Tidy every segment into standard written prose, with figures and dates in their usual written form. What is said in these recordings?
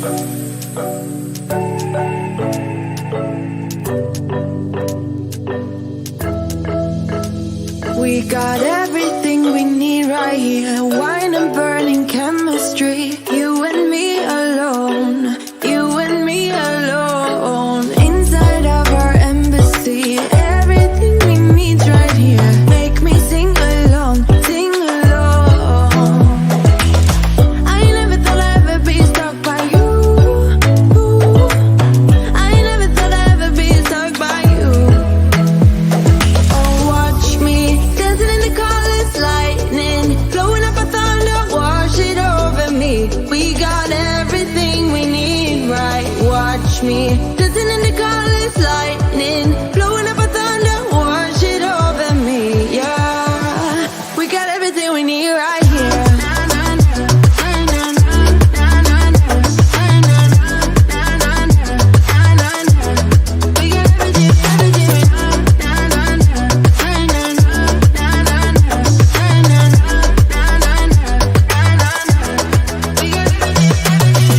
We got everything we need right here. Wine and burning chemistry. You and me alone. You and me alone. Inside of our embassy. Everything we need right here. Make me sing along. Sing along. I never thought I'd ever be stuck by you. I never thought I'd ever be stuck by you. Oh, watch me dancing in the colors, lightning, blowing up a thunder, wash it over me. We got everything we need, right? Watch me dancing in the colors, lightning, blowing up a thunder, wash it over me. Yeah, we got everything we need right here.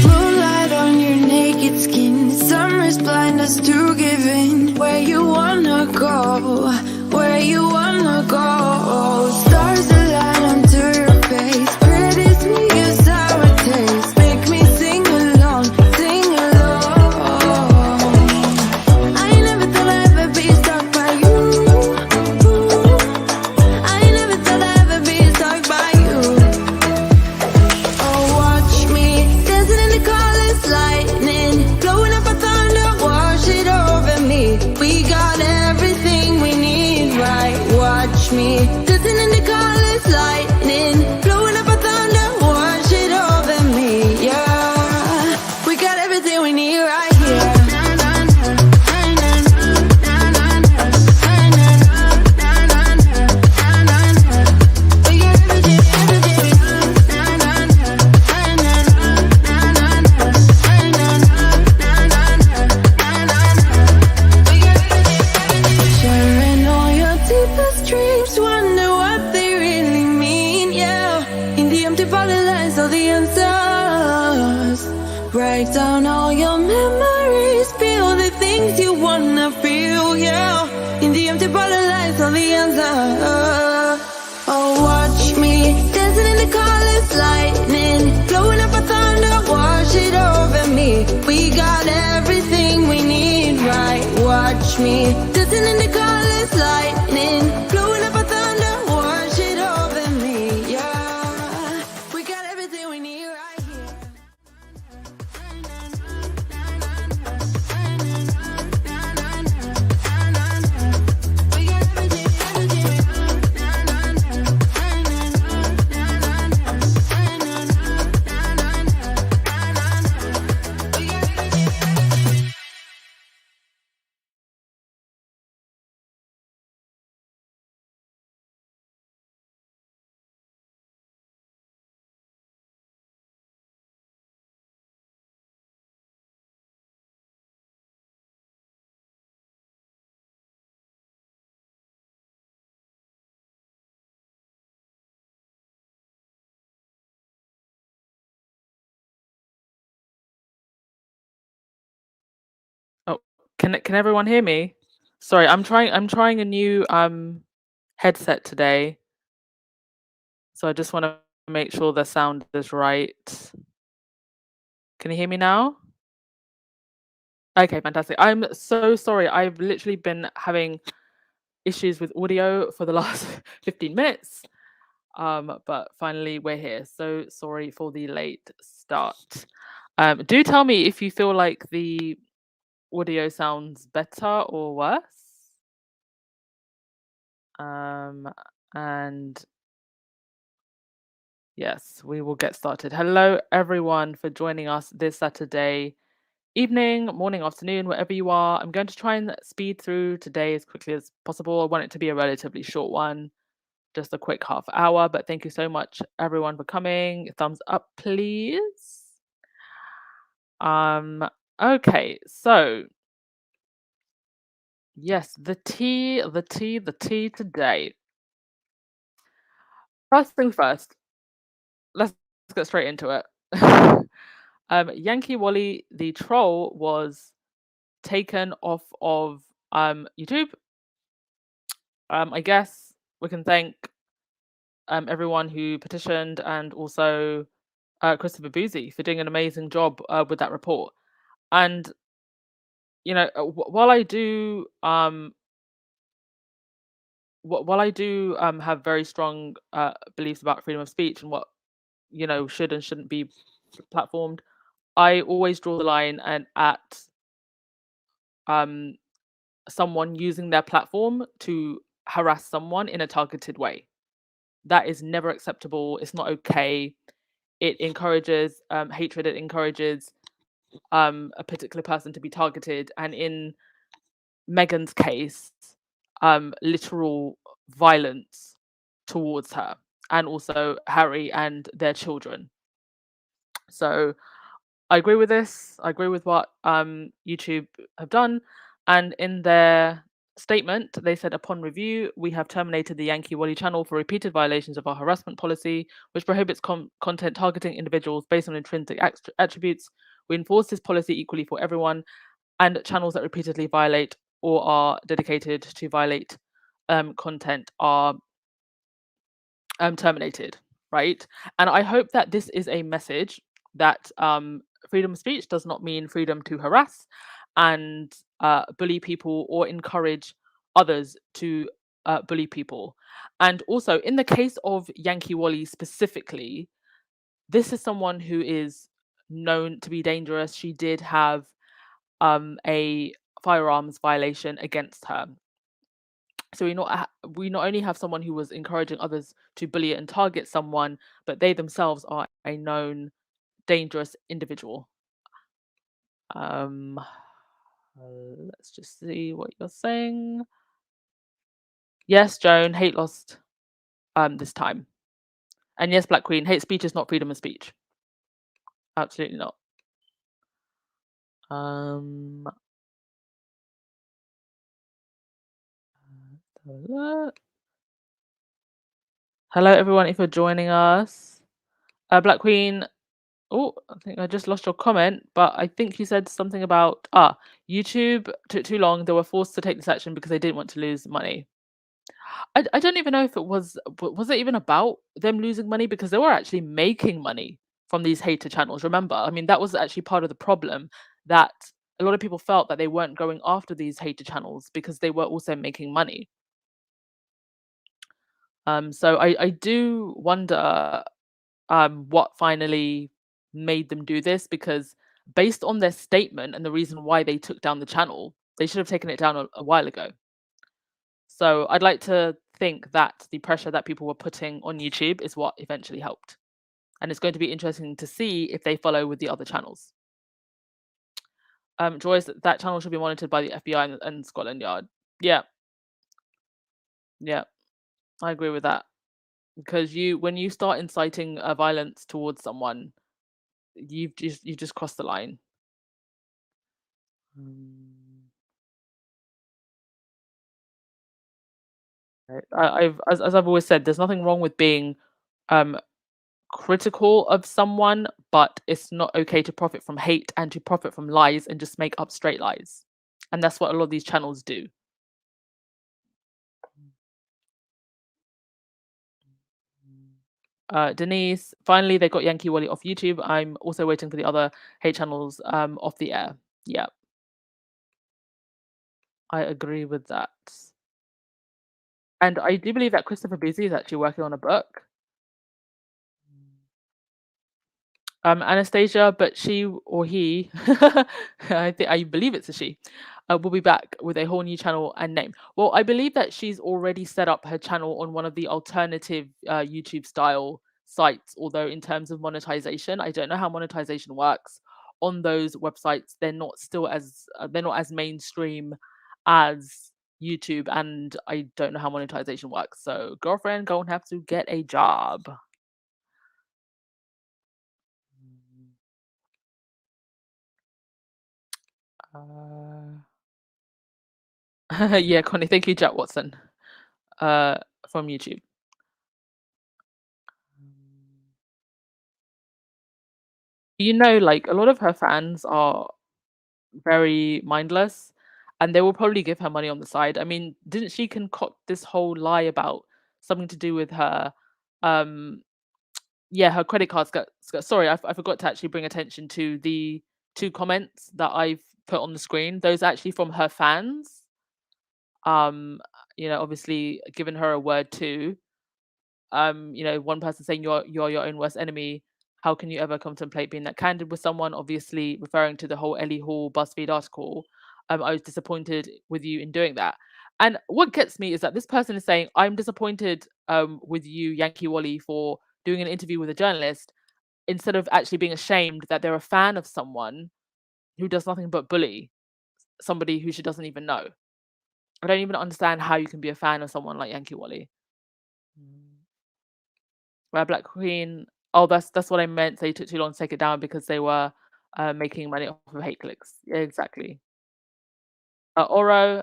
Moonlight on your naked skin, summer's blind us to giving. Where you wanna go, where you wanna go. Stars align onto your face, pretty sweet your sour taste. Make me sing along, sing along. I never thought I'd ever be stuck by you. I never thought I'd ever be stuck by you. Oh, watch me dancing in the colors, lightning, blowing up a thunder, wash it over me. We got everything we need, right? Watch me dancing in the colors, lightning, blowing up a thunder, wash it over me. Yeah, we got everything we need right here. Sharing all your deepest dreams, wonder what they really mean, yeah. In the empty bottle lies all the answers. Write down all your memories, feel the things you wanna feel, yeah. In the empty bottle lies all the answers. Oh, watch me dancing in the colors, lightning, blowing up a thunder, wash it over me. We got everything we need, right? Watch me dancing in the colors, lightning, blowing up a thunder, wash it over me. Yeah, we got everything we need right here. We got Oh, can everyone hear me? Sorry, I'm trying a new headset today, so I just want to make sure the sound is right. Can you hear me now? Okay, fantastic. I'm so sorry. I've literally been having issues with audio for the last 15 minutes. But finally we're here. So sorry for the late start. Do tell me if you feel like the audio sounds better or worse. And yes, we will get started. Hello, everyone, for joining us this Saturday evening, morning, afternoon, wherever you are. I'm going to try and speed through today as quickly as possible. I want it to be a relatively short one, just a quick half hour. But thank you so much, everyone, for coming. Thumbs up, please. Okay, so yes, the tea today. First things first, let's get straight into it. Yankee Wally, the troll, was taken off of YouTube. I guess we can thank everyone who petitioned, and also Christopher Boozy for doing an amazing job with that report. And while I do while I do have very strong beliefs about freedom of speech and what should and shouldn't be platformed, I always draw the line and at um someone using their platform to harass someone in a targeted way. That is never acceptable. It's not okay. It encourages hatred. It encourages a particular person to be targeted. And in Meghan's case, literal violence towards her, and also Harry and their children. So I agree with this. I agree with what YouTube have done. And in their statement, they said, upon review, we have terminated the Yankee Wally channel for repeated violations of our harassment policy, which prohibits content targeting individuals based on intrinsic attributes. We enforce this policy equally for everyone, and channels that repeatedly violate or are dedicated to violate content are terminated, right? And I hope that this is a message that freedom of speech does not mean freedom to harass and bully people or encourage others to bully people. And also, in the case of Yankee Wally specifically, this is someone who is known to be dangerous. She did have a firearms violation against her. So we not only have someone who was encouraging others to bully and target someone, but they themselves are a known dangerous individual. Um, let's just see what you're saying. Yes, Joan, hate lost this time. And yes, Black Queen, hate speech is not freedom of speech. Absolutely not. Hello, everyone, if you're joining us. Black Queen, oh, I think I just lost your comment, but I think you said something about YouTube took too long. They were forced to take this action because they didn't want to lose money. I don't even know if it was it even about them losing money, because they were actually making money from these hater channels. Remember, I mean, that was actually part of the problem, that a lot of people felt that they weren't going after these hater channels because they were also making money. So I do wonder what finally made them do this, because based on their statement and the reason why they took down the channel, they should have taken it down a while ago. So I'd like to think that the pressure that people were putting on YouTube is what eventually helped. And it's going to be interesting to see if they follow with the other channels. Joyce, that channel should be monitored by the FBI and Scotland Yard. Yeah. Yeah. I agree with that. Because when you start inciting violence towards someone, you've just crossed the line. As I've always said, there's nothing wrong with being critical of someone, but it's not okay to profit from hate and to profit from lies and just make up straight lies. And that's what a lot of these channels do. Denise, finally they got Yankee Wally off YouTube. I'm also waiting for the other hate channels off the air. Yeah. I agree with that. And I do believe that Christopher Busy is actually working on a book. Anastasia, but she or he, I believe it's a she, will be back with a whole new channel and name. Well, I believe that she's already set up her channel on one of the alternative YouTube style sites. Although in terms of monetization, I don't know how monetization works on those websites. They're not as mainstream as YouTube, and I don't know how monetization works. So, girlfriend, gonna have to get a job. Yeah, Connie, thank you, Jack Watson, from YouTube. like a lot of her fans are very mindless and they will probably give her money on the side. I mean, didn't she concoct this whole lie about something to do with her um yeah, her credit cards got sorry, I forgot to actually bring attention to the two comments that I've put on the screen. Those are actually from her fans. Um, obviously giving her a word too. One person saying you're your own worst enemy. How can you ever contemplate being that candid with someone? Obviously referring to the whole Ellie Hall BuzzFeed article. I was disappointed with you in doing that. And what gets me is that this person is saying, I'm disappointed with you, Yankee Wally, for doing an interview with a journalist, instead of actually being ashamed that they're a fan of someone who does nothing but bully somebody who she doesn't even know. I don't even understand how you can be a fan of someone like Yankee Wally. Mm. Where Black Queen, oh, that's what I meant. They took too long to take it down because they were making money off of hate clicks. Yeah, exactly. Oro,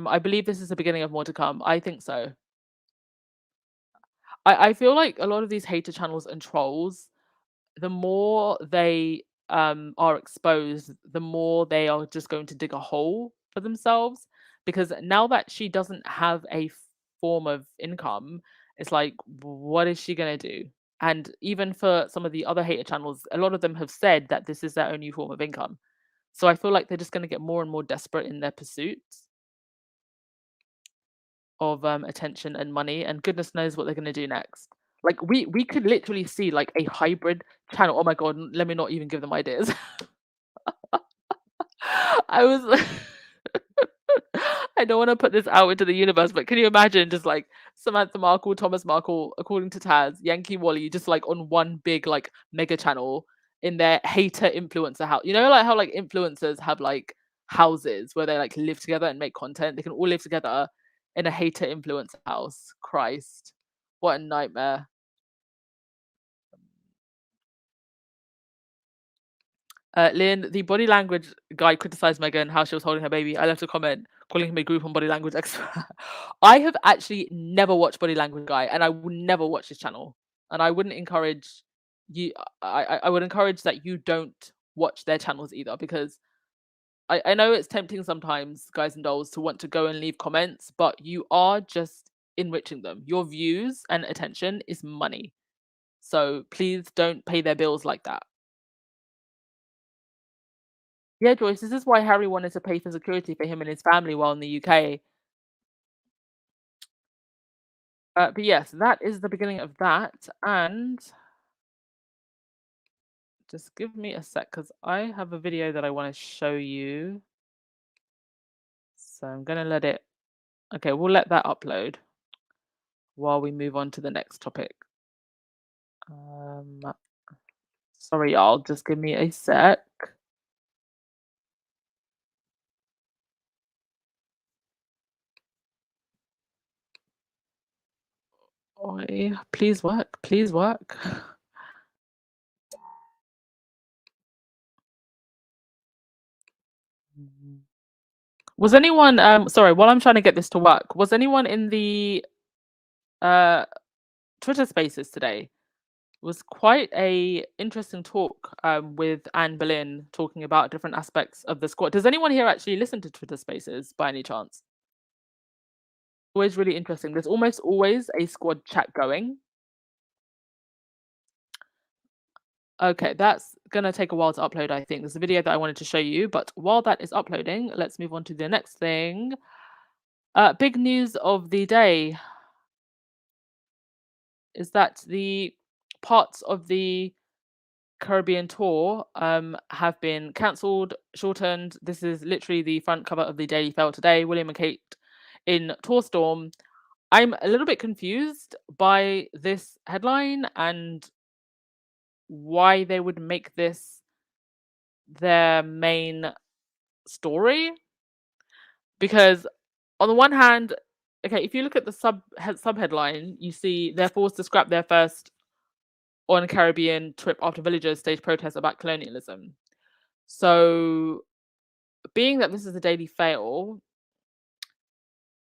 I believe this is the beginning of more to come. I think so. I feel like a lot of these hater channels and trolls, the more they are exposed, the more they are just going to dig a hole for themselves. Because now that she doesn't have a form of income, it's like, what is she going to do? And even for some of the other hater channels, a lot of them have said that this is their only form of income. So I feel like they're just going to get more and more desperate in their pursuits of attention and money, and goodness knows what they're going to do next. Like we could literally see like a hybrid channel. Oh my god, let me not even give them ideas. I was I don't want to put this out into the universe, but can you imagine just like Samantha Markle, Thomas Markle, according to Taz, Yankee Wally, just like on one big like mega channel in their hater influencer house. You know, like how like influencers have like houses where they like live together and make content. They can all live together in a hater influencer house. Christ, what a nightmare. Lynn, the body language guy criticized Meghan how she was holding her baby. I left a comment calling him a group on body language expert. I have actually never watched Body Language Guy, and I will never watch his channel. And I wouldn't encourage you. I would encourage that you don't watch their channels either, because I know it's tempting sometimes, guys and dolls, to want to go and leave comments, but you are just enriching them. Your views and attention is money, so please don't pay their bills like that. Yeah, Joyce, this is why Harry wanted to pay for security for him and his family while in the UK. But yes, that is the beginning of that. And just give me a sec because I have a video that I want to show you. So I'm going to let it. Okay, we'll let that upload while we move on to the next topic. Um, sorry, y'all. Just give me a sec. Oi, please work. Please work. Was anyone sorry, while I'm trying to get this to work, was anyone in the uh Twitter Spaces today? It was quite a interesting talk with Anne Boleyn talking about different aspects of the squad. Does anyone here actually listen to Twitter Spaces by any chance? Always really interesting. There's almost always a squad chat going. Okay, that's gonna take a while to upload, I think. There's a video that I wanted to show you, but while that is uploading, let's move on to the next thing. Big news of the day is that the parts of the Caribbean tour have been cancelled, shortened. This is literally the front cover of the Daily Mail today. William and Kate in tour storm. I'm a little bit confused by this headline and why they would make this their main story. Because on the one hand, okay, if you look at the subheadline, you see they're forced to scrap their first on Caribbean trip after villagers stage protests about colonialism. So, being that this is a daily fail,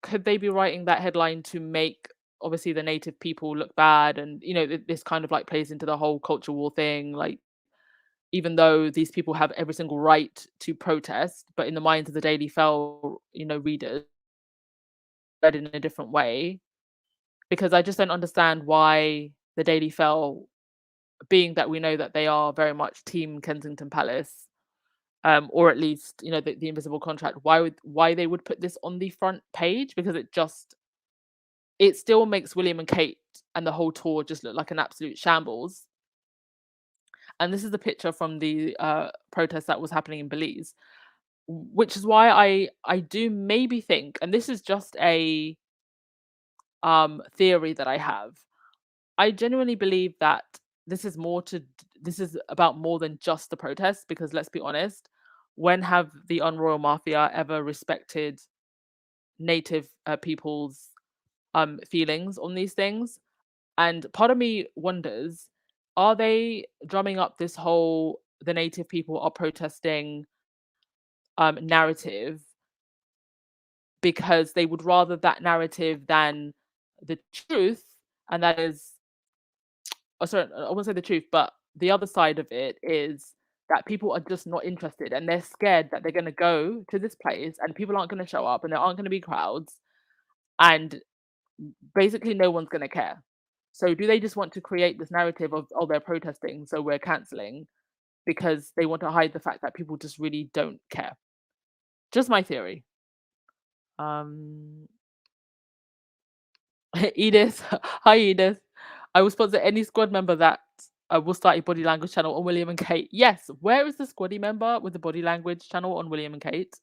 could they be writing that headline to make obviously the native people look bad, and this kind of like plays into the whole culture war thing. Like, even though these people have every single right to protest, but in the minds of the Daily Fell, readers, read in a different way. Because I just don't understand why the Daily Fell, being that we know that they are very much Team Kensington Palace, or at least the invisible contract, why they would put this on the front page, because it still makes William and Kate and the whole tour just look like an absolute shambles. And this is the picture from the protest that was happening in Belize, which is why I do maybe think, and this is just a theory that I have. I genuinely believe that this is about more than just the protest, because let's be honest, when have the Unroyal Mafia ever respected native people's feelings on these things? And part of me wonders, are they drumming up this whole the native people are protesting narrative because they would rather that narrative than the truth? And that is, oh, sorry, I won't say the truth, but the other side of it is that people are just not interested, and they're scared that they're going to go to this place and people aren't going to show up and there aren't going to be crowds, and basically no one's going to care. So do they just want to create this narrative of, oh, they're protesting, so we're canceling, because they want to hide the fact that people just really don't care? Just my theory. Um, Edith, hi Edith. I will sponsor any squad member that will start a body language channel on William and Kate. Yes, where is the squaddy member with the body language channel on William and Kate?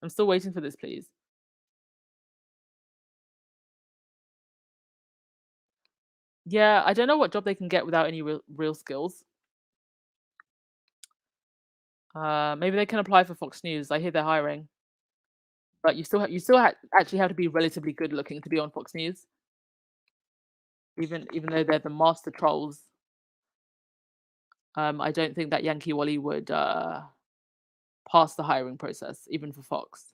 I'm still waiting for this, please. Yeah, I don't know what job they can get without any real skills. Maybe they can apply for Fox News. I hear they're hiring, but actually have to be relatively good looking to be on Fox News, even though they're the master trolls. I don't think that Yankee Wally would pass the hiring process, even for Fox.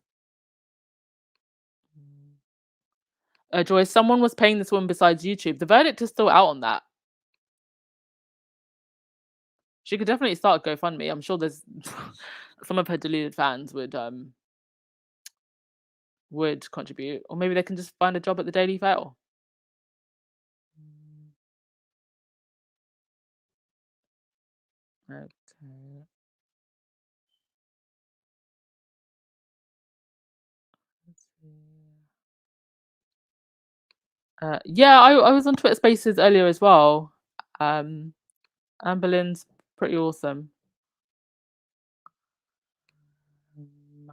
Joy, someone was paying this woman besides YouTube. The verdict is still out on that. She could definitely start a GoFundMe. I'm sure there's some of her deluded fans would contribute, or maybe they can just find a job at the Daily Fail. Okay. Let's see. Yeah, I was on Twitter Spaces earlier as well. Anne Boleyn's pretty awesome. Um,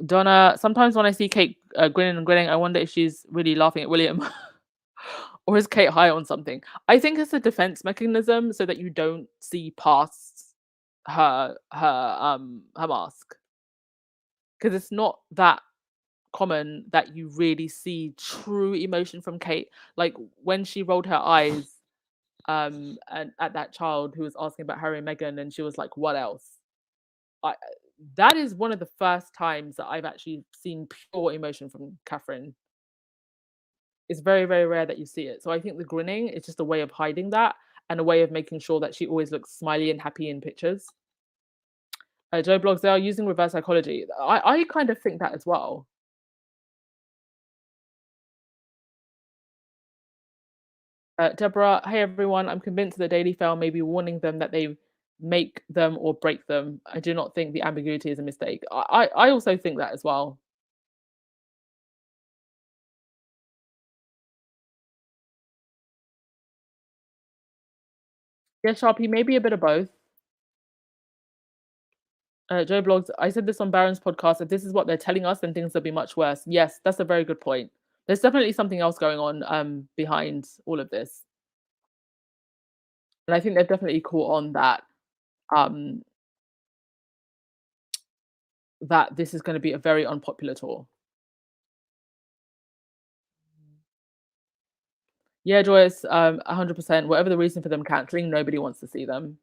Donna, sometimes when I see Kate grinning and grinning, I wonder if she's really laughing at William. Or is Kate high on something? I think it's a defense mechanism so that you don't see past her mask, because it's not that common that you really see true emotion from Kate. Like when she rolled her eyes and at that child who was asking about Harry and Meghan, and she was like, "What else?" I That is one of the first times that I've actually seen pure emotion from Catherine. It's very, very rare that you see it. So I think the grinning is just a way of hiding that, and a way of making sure that she always looks smiley and happy in pictures. Joe blogs, they are using reverse psychology. I kind of think that as well. Deborah, hey everyone, I'm convinced the Daily Fail may be warning them that they make them or break them. I do not think the ambiguity is a mistake. I also think that as well. Yeah, Sharpie, maybe a bit of both. Joe blogs, I said this on Baron's podcast. If this is what they're telling us, then things will be much worse. Yes, that's a very good point. There's definitely something else going on behind all of this. And I think they've definitely caught on um that this is going to be a very unpopular tour. Yeah, Joyce, 100%. Whatever the reason for them cancelling, nobody wants to see them.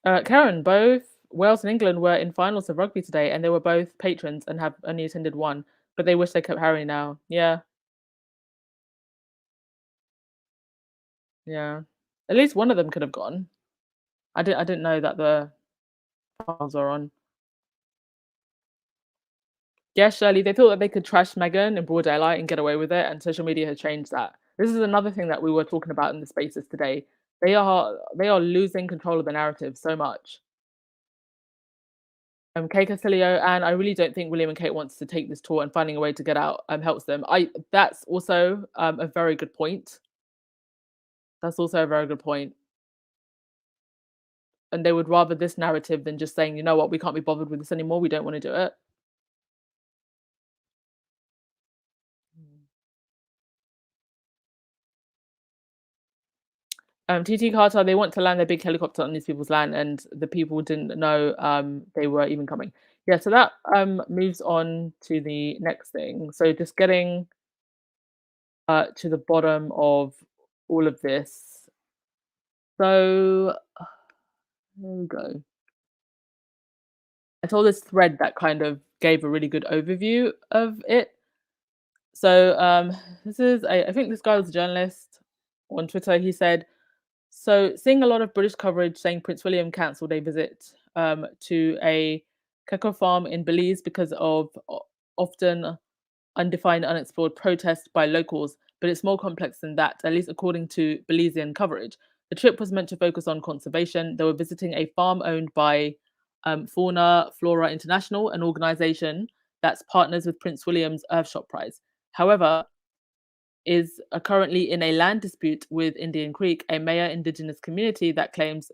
Karen, both Wales and England were in finals of rugby today, and they were both patrons and have only attended one, but they wish they kept Harry now. Yeah, yeah. At least one of them could have gone. I didn't know that the finals are on. Yeah, Shirley, they thought that they could trash Meghan in broad daylight and get away with it, and social media has changed that. This is another thing that we were talking about in the spaces today. They are losing control of the narrative so much. Kay Castillo, and I really don't think William and Kate wants to take this tour, and finding a way to get out helps them. I That's also a very good point. That's also a very good point. And they would rather this narrative than just saying, you know what, we can't be bothered with this anymore. We don't want to do it. TT Carter, they want to land their big helicopter on these people's land, and the people didn't know they were even coming. Yeah, so that moves on to the next thing. So just getting to the bottom of all of this. So there we go. I saw this thread that kind of gave a really good overview of it. So this is I think this guy was a journalist on Twitter. He said, so seeing a lot of British coverage saying Prince William cancelled a visit to a cacao farm in Belize because of often undefined, unexplored protest by locals, but it's more complex than that, at least according to Belizean coverage. The trip was meant to focus on conservation. They were visiting a farm owned by Fauna Flora International, an organization that's partners with Prince William's Earthshot Prize. However, is currently in a land dispute with Indian Creek, a Maya indigenous community that claims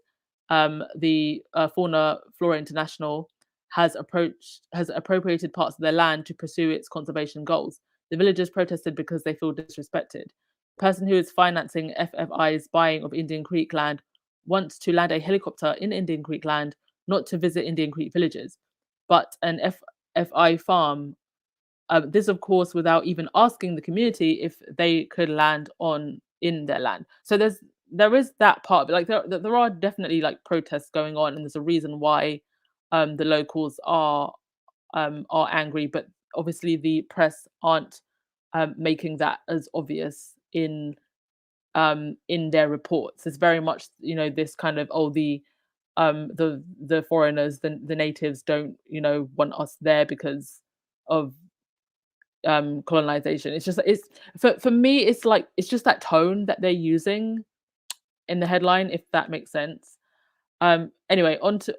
the Fauna Flora International has appropriated parts of their land to pursue its conservation goals. The villagers protested because they feel disrespected. The person who is financing FFI's buying of Indian Creek land wants to land a helicopter in Indian Creek land, not to visit Indian Creek villages, but an FFI farm, this, of course, without even asking the community if they could land on in their land. So there is that part, but like there are definitely like protests going on, and there's a reason why the locals are angry, but obviously the press aren't making that as obvious in their reports. It's very much, this kind of, oh, the foreigners, the natives don't, want us there because of colonization. It's just it's for me, it's like it's just that tone that they're using in the headline, if that makes sense. Anyway, on to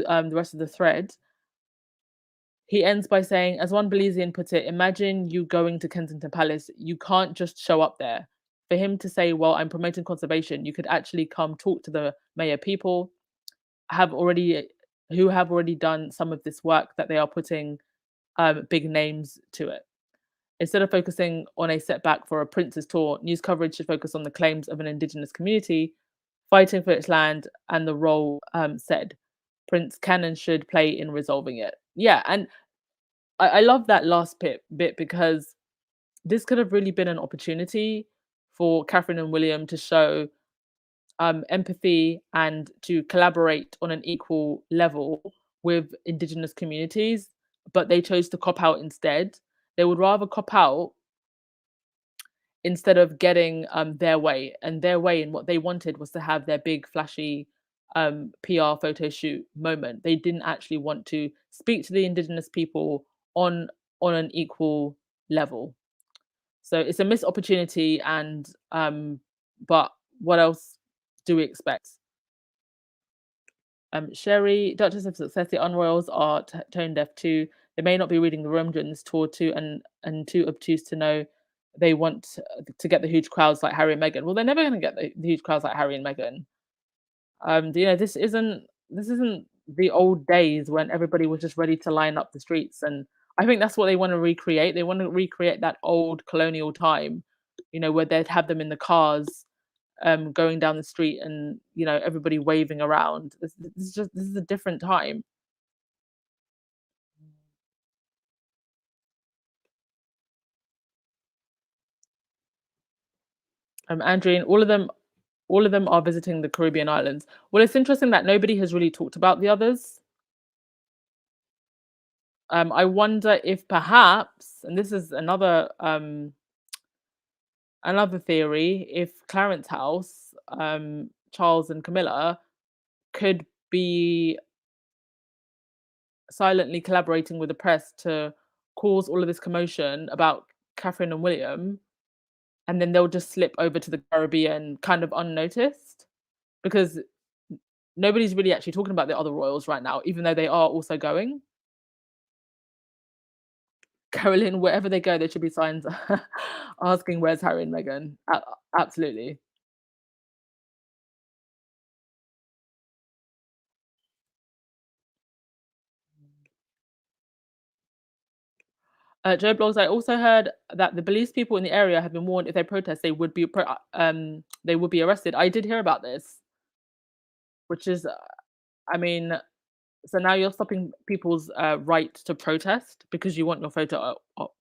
the rest of the thread. He ends by saying, as one Belizean put it, imagine you going to Kensington Palace. You can't just show up there. For him to say, well, I'm promoting conservation, you could actually come talk to the mayor people have already who have already done some of this work, that they are putting big names to it. Instead of focusing on a setback for a prince's tour, news coverage should focus on the claims of an indigenous community fighting for its land and the role said Prince can and should play in resolving it. Yeah, and I love that last bit because this could have really been an opportunity for Catherine and William to show empathy and to collaborate on an equal level with indigenous communities, but they chose to cop out instead. They would rather cop out instead of getting their way. And their way and what they wanted was to have their big flashy PR photo shoot moment. They didn't actually want to speak to the indigenous people on on an equal level. So it's a missed opportunity, and but what else do we expect? Sherry, Duchess of Success, the Unroyals are tone deaf too. They may not be reading the room during this tour too, and too obtuse to know they want to get the huge crowds like Harry and Meghan. Well, they're never going to get the huge crowds like Harry and Meghan. This isn't the old days when everybody was just ready to line up the streets, and I think that's what they want to recreate. They want to recreate that old colonial time, where they'd have them in the cars going down the street, and everybody waving around. This is a different time. Andrew, and all of them All of them are visiting the Caribbean islands. Well, it's interesting that nobody has really talked about the others. I wonder if perhaps, and this is another theory, if Clarence House, Charles and Camilla could be silently collaborating with the press to cause all of this commotion about Catherine and William, and then they'll just slip over to the Caribbean kind of unnoticed because nobody's really actually talking about the other royals right now, even though they are also going. Carolyn, wherever they go, there should be signs asking where's Harry and Meghan. Absolutely. Joe Blogs, I also heard that the Belize people in the area have been warned if they protest, they would be arrested. I did hear about this, which is, I mean, so now you're stopping people's right to protest because you want your photo up.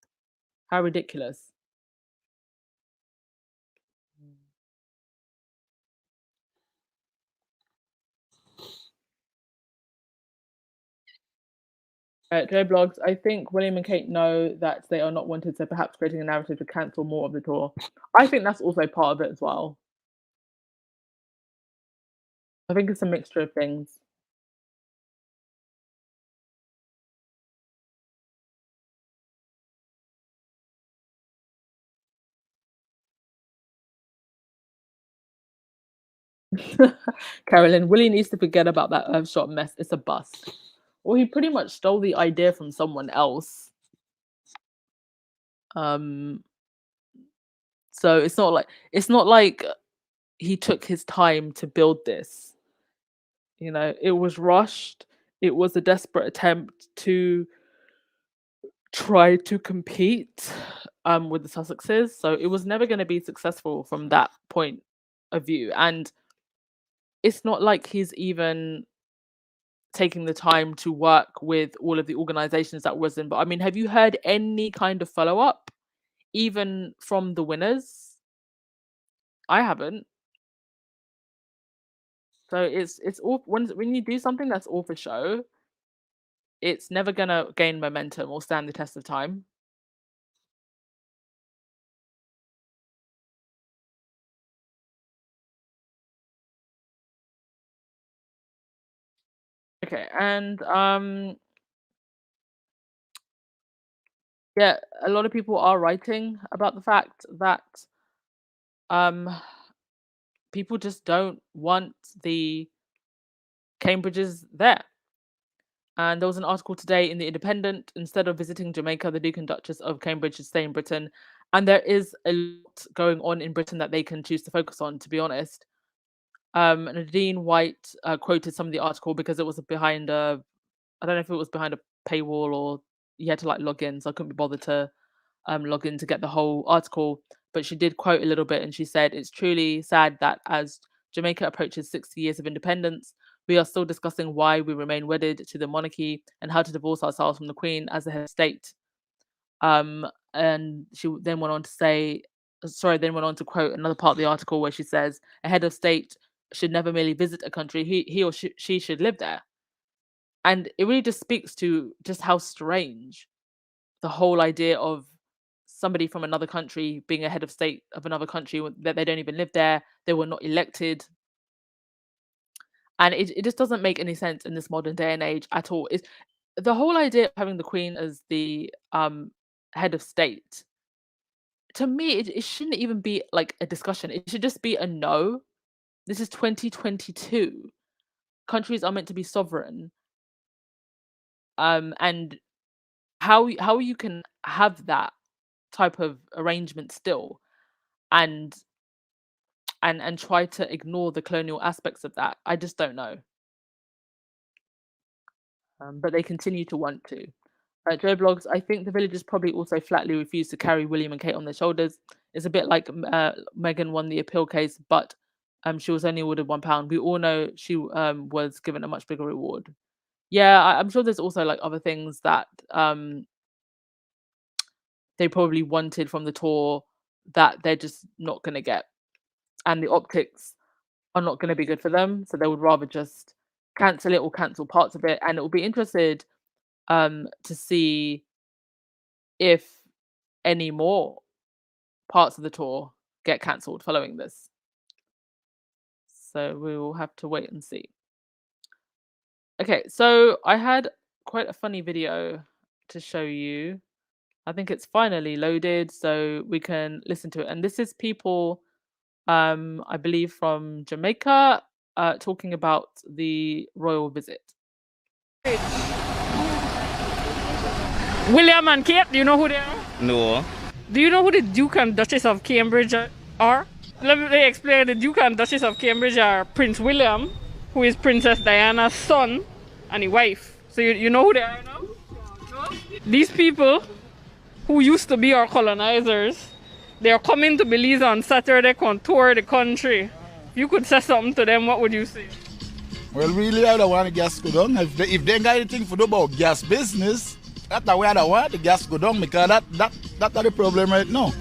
How ridiculous! Joe Blogs, I think William and Kate know that they are not wanted, so perhaps creating a narrative to cancel more of the tour. I think that's also part of it as well. I think it's a mixture of things. Carolyn, Willie needs to forget about that shot mess. It's a bust. Well, he pretty much stole the idea from someone else. Um, so it's not like he took his time to build this. It was rushed. It was a desperate attempt to try to compete with the Sussexes. So it was never going to be successful from that point of view. And it's not like he's even taking the time to work with all of the organizations that was in. But I mean, have you heard any kind of follow up, even from the winners? I haven't. So it's all when you do something that's all for show, it's never gonna gain momentum or stand the test of time. Okay, and yeah, a lot of people are writing about the fact that um people just don't want the Cambridges there. And there was an article today in The Independent. Instead of visiting Jamaica, the Duke and Duchess of Cambridge should stay in Britain. And there is a lot going on in Britain that they can choose to focus on, to be honest. Nadine White quoted some of the article because it was behind I don't know if it was behind a paywall or you had to like log in, so I couldn't be bothered to log in to get the whole article. But she did quote a little bit and she said, "It's truly sad that as Jamaica approaches 60 years of independence, we are still discussing why we remain wedded to the monarchy and how to divorce ourselves from the Queen as a head of state." And she then went on to say, sorry, then went on to quote another part of the article where she says, "A head of state should never merely visit a country, he or she should live there." And it really just speaks to just how strange the whole idea of somebody from another country being a head of state of another country that they don't even live there, they were not elected, and it just doesn't make any sense in this modern day and age at all. Is the whole idea of having the Queen as the head of state, to me it shouldn't even be like a discussion. It should just be a no. This is 2022. Countries are meant to be sovereign. And how you can have that type of arrangement still and and try to ignore the colonial aspects of that, I just don't know. But they continue to want to. Joe Blogs, I think the villagers probably also flatly refused to carry William and Kate on their shoulders. It's a bit like Meghan won the appeal case, but she was only awarded £1. We all know she was given a much bigger reward. Yeah, I'm sure there's also like other things that they probably wanted from the tour that they're just not going to get. And the optics are not going to be good for them. So they would rather just cancel it or cancel parts of it. And it will be interested to see if any more parts of the tour get cancelled following this. So we will have to wait and see. Okay, so I had quite a funny video to show you. I think it's finally loaded so we can listen to it. And this is people, I believe from Jamaica, talking about the royal visit. William and Kate, do you know who they are? No. Do you know who the Duke and Duchess of Cambridge are? Let me explain. The Duke and Duchess of Cambridge are Prince William, who is Princess Diana's son, and his wife. So you know who they are now? No? These people, who used to be our colonizers, they are coming to Belize on Saturday to tour the country. If you could say something to them, what would you say? Well, really, I don't want the gas go down. If they ain't got anything to do about gas business, that's the way I don't want the gas go down, because that's the problem right now.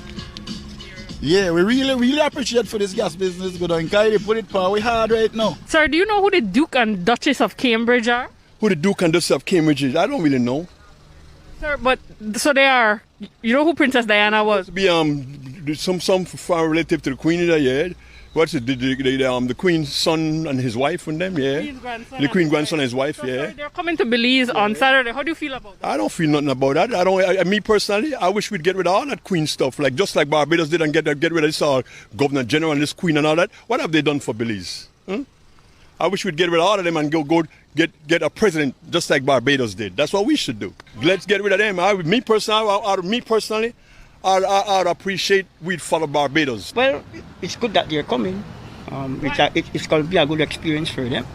Yeah, we really appreciate for this gas business go down, because they put it power hard right now. Sir, do you know who the Duke and Duchess of Cambridge are? Who the Duke and Duchess of Cambridge is? I don't really know. Sir, but so they are. You know who Princess Diana was? To be some far relative to the Queen, yeah. What's it? The Queen's son and his wife and them, yeah. The Queen's grandson and his wife, So, yeah. sir, they're coming to Belize on Saturday. How do you feel about that? I don't feel nothing about that. Me personally, I wish we'd get rid of all that Queen stuff, just like Barbados did, and get rid of this Governor General and this Queen and all that. What have they done for Belize? Huh? I wish we'd get rid of all of them and go get a president just like Barbados did. That's what we should do. Let's get rid of them. Me personally, I'd appreciate we'd follow Barbados. Well, it's good that they're coming. It's going to be a good experience for them.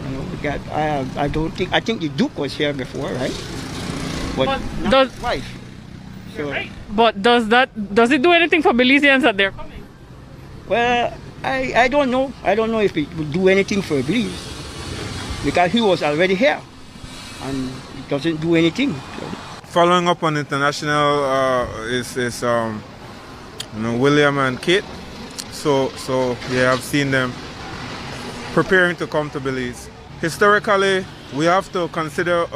You know, because I think the Duke was here before, right? But not his wife. So, But does it do anything for Belizeans that they're coming? well, I don't know. I don't know if it would do anything for Belize, because he was already here, and it doesn't do anything. So. Following up on international is William and Kate. So yeah, I've seen them preparing to come to Belize. Historically, we have to consider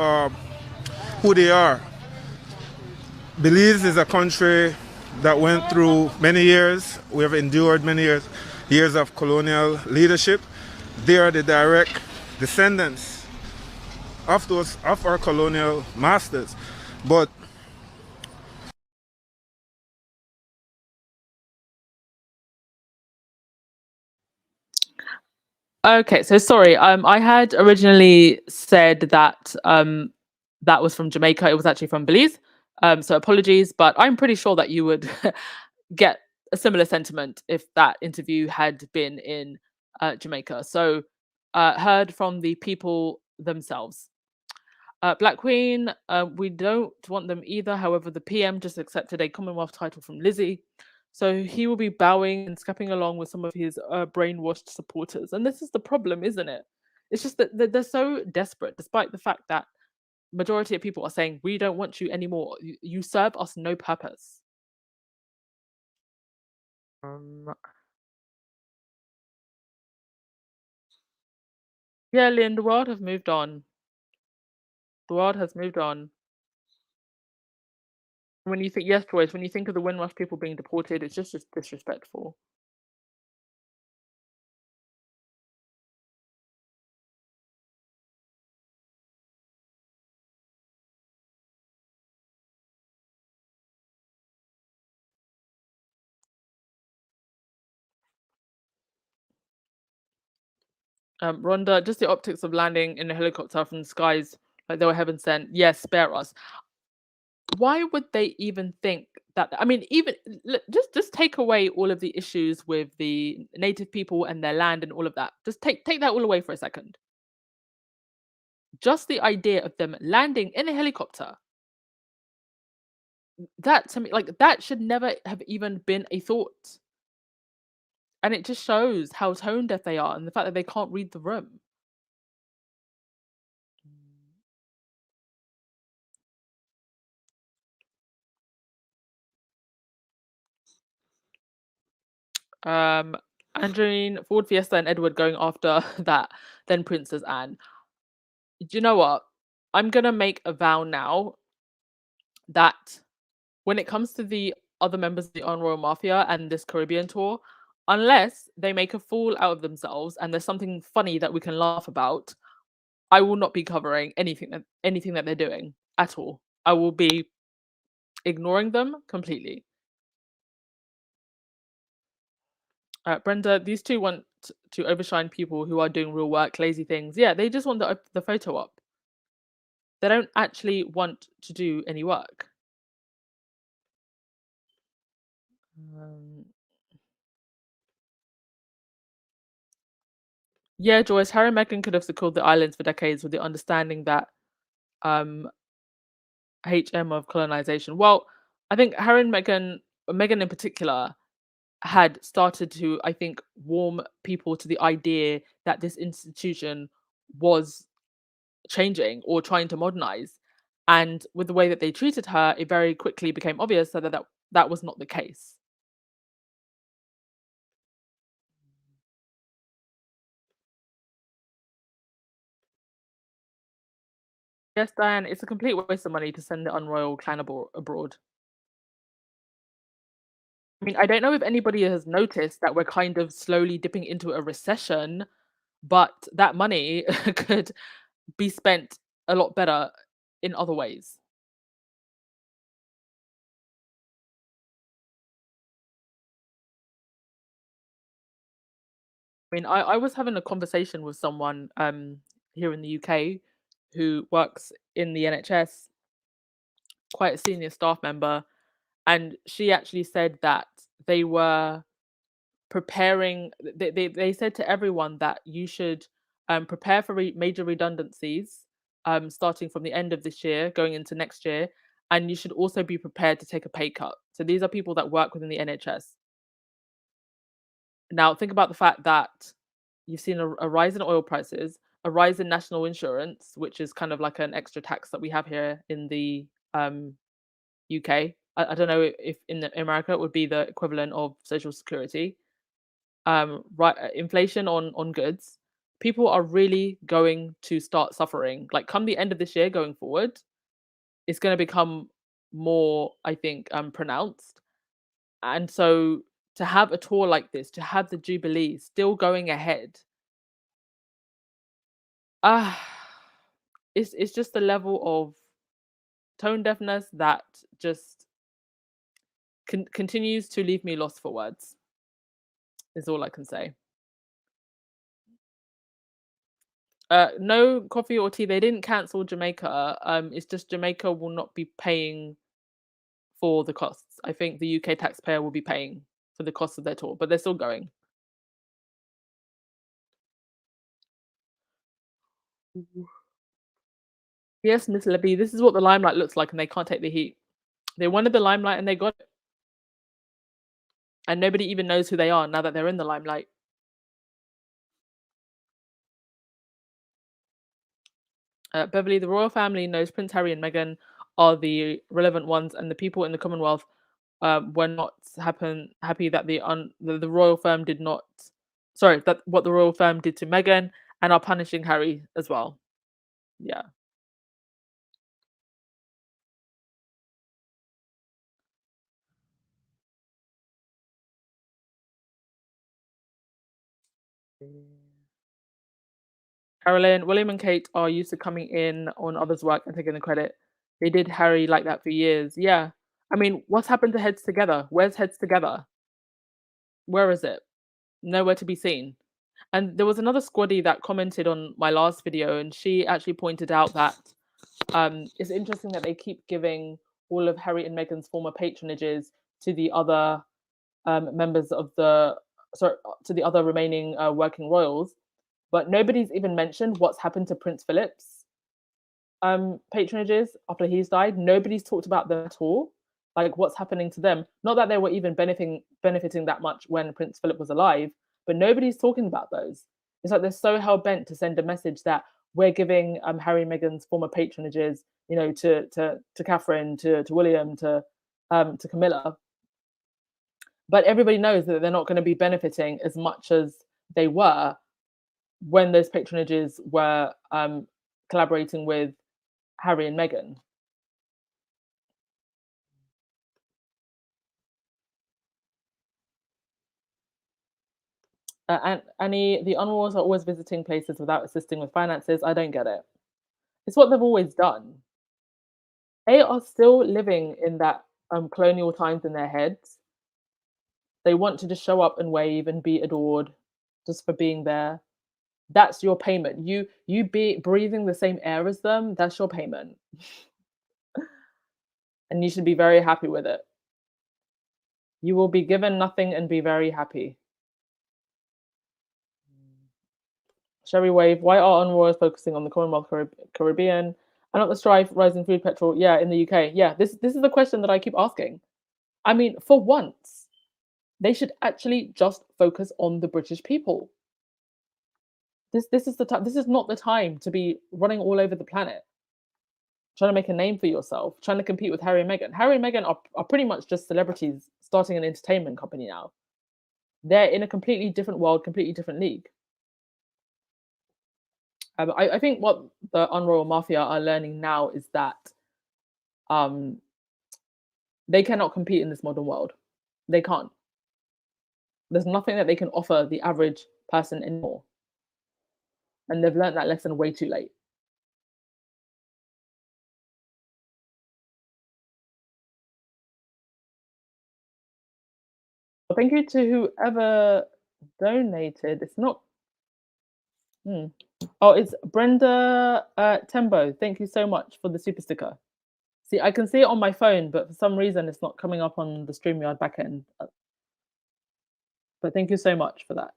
who they are. Belize is a country that went through many years. We have endured many years of colonial leadership. They are the direct descendants of our colonial masters. But Okay, so sorry. I had originally said that that was from Jamaica. It was actually from Belize. So apologies, but I'm pretty sure that you would get a similar sentiment if that interview had been in Jamaica. So heard from the people themselves. Black Queen, we don't want them either. However, the PM just accepted a Commonwealth title from Lizzie. So he will be bowing and stepping along with some of his brainwashed supporters. And this is the problem, isn't it? It's just that they're so desperate, despite the fact that majority of people are saying, we don't want you anymore. You serve us no purpose. Yeah, Lynn, the world has moved on. The world has moved on. When you think, yes, Joyce, when you think of the Windrush people being deported, it's just disrespectful. Rhonda, just the optics of landing in a helicopter from the skies like they were heaven sent. Yes, spare us. Why would they even think that? I mean, even just take away all of the issues with the native people and their land and all of that. Just take that all away for a second. Just the idea of them landing in a helicopter. That to me, like that should never have even been a thought. And it just shows how tone deaf they are and the fact that they can't read the room. Angeline, Ford Fiesta, and Edward going after that, then Princess Anne. Do you know what? I'm gonna make a vow now that when it comes to the other members of the On Royal Mafia and this Caribbean tour, unless they make a fool out of themselves and there's something funny that we can laugh about, I will not be covering anything that they're doing at all. I will be ignoring them completely. Brenda, these two want to overshine people who are doing real work, lazy things. Yeah, they just want the photo up. They don't actually want to do any work. Yeah, Joyce, Harry and Meghan could have secured the islands for decades with the understanding that HM of colonization. Well, I think Harry and Meghan in particular, had started to, I think, warm people to the idea that this institution was changing or trying to modernize. And with the way that they treated her, it very quickly became obvious that was not the case. Yes, Diane, it's a complete waste of money to send the unroyal clan abroad. I mean, I don't know if anybody has noticed that we're kind of slowly dipping into a recession, but that money could be spent a lot better in other ways. I mean, I was having a conversation with someone here in the UK who works in the NHS, quite a senior staff member, and she actually said that they were preparing. They said to everyone that you should prepare for major redundancies starting from the end of this year, going into next year, and you should also be prepared to take a pay cut. So these are people that work within the NHS. Now, think about the fact that you've seen a rise in oil prices, a rise in national insurance, which is kind of like an extra tax that we have here in the UK. I don't know if in America it would be the equivalent of Social Security. Right, inflation on goods. People are really going to start suffering. Like come the end of this year, going forward, it's going to become more, I think, pronounced. And so to have a tour like this, to have the Jubilee still going ahead, ah, it's just the level of tone deafness that just continues to leave me lost for words. Is all I can say. No coffee or tea. They didn't cancel Jamaica. It's just Jamaica will not be paying for the costs. I think the UK taxpayer will be paying for the cost of their tour, but they're still going. Yes, Miss Libby, this is what the limelight looks like, and they can't take the heat. They wanted the limelight and they got it. And nobody even knows who they are now that they're in the limelight. Beverly, the royal family knows Prince Harry and Meghan are the relevant ones, and the people in the Commonwealth were not happy that the royal firm did not. Sorry, that what the royal firm did to Meghan, and are punishing Harry as well. Yeah. Carolyn, William and Kate are used to coming in on others' work and taking the credit. They did Harry like that for years. Yeah. I mean, what's happened to Heads Together? Where's Heads Together? Where is it? Nowhere to be seen. And there was another squaddy that commented on my last video, and she actually pointed out that it's interesting that they keep giving all of Harry and Meghan's former patronages to the other members of to the other remaining working royals, but nobody's even mentioned what's happened to Prince Philip's patronages after he's died. Nobody's talked about them at all. Like what's happening to them. Not that they were even benefiting that much when Prince Philip was alive, but nobody's talking about those. It's like they're so hell bent to send a message that we're giving Harry and Meghan's former patronages, you know, to Catherine, to William, to Camilla. But everybody knows that they're not going to be benefiting as much as they were when those patronages were collaborating with Harry and Meghan. And Annie, the Unwars are always visiting places without assisting with finances. I don't get it. It's what they've always done. They are still living in that colonial times in their heads. They want to just show up and wave and be adored just for being there. That's your payment. You be breathing the same air as them, that's your payment. And you should be very happy with it. You will be given nothing and be very happy. Sherry Wave, why are UNRWA focusing on the Commonwealth Caribbean and not the strife, rising food, petrol? Yeah, in the UK. Yeah, this is the question that I keep asking. I mean, for once, they should actually just focus on the British people. This is the time. This is not the time to be running all over the planet, trying to make a name for yourself, trying to compete with Harry and Meghan. Harry and Meghan are pretty much just celebrities starting an entertainment company now. They're in a completely different world, completely different league. I think what the Unroyal Mafia are learning now is that they cannot compete in this modern world. They can't. There's nothing that they can offer the average person anymore. And they've learned that lesson way too late. Well, thank you to whoever donated. It's not. Oh, it's Brenda Tembo. Thank you so much for the super sticker. See, I can see it on my phone, but for some reason it's not coming up on the StreamYard backend. But thank you so much for that.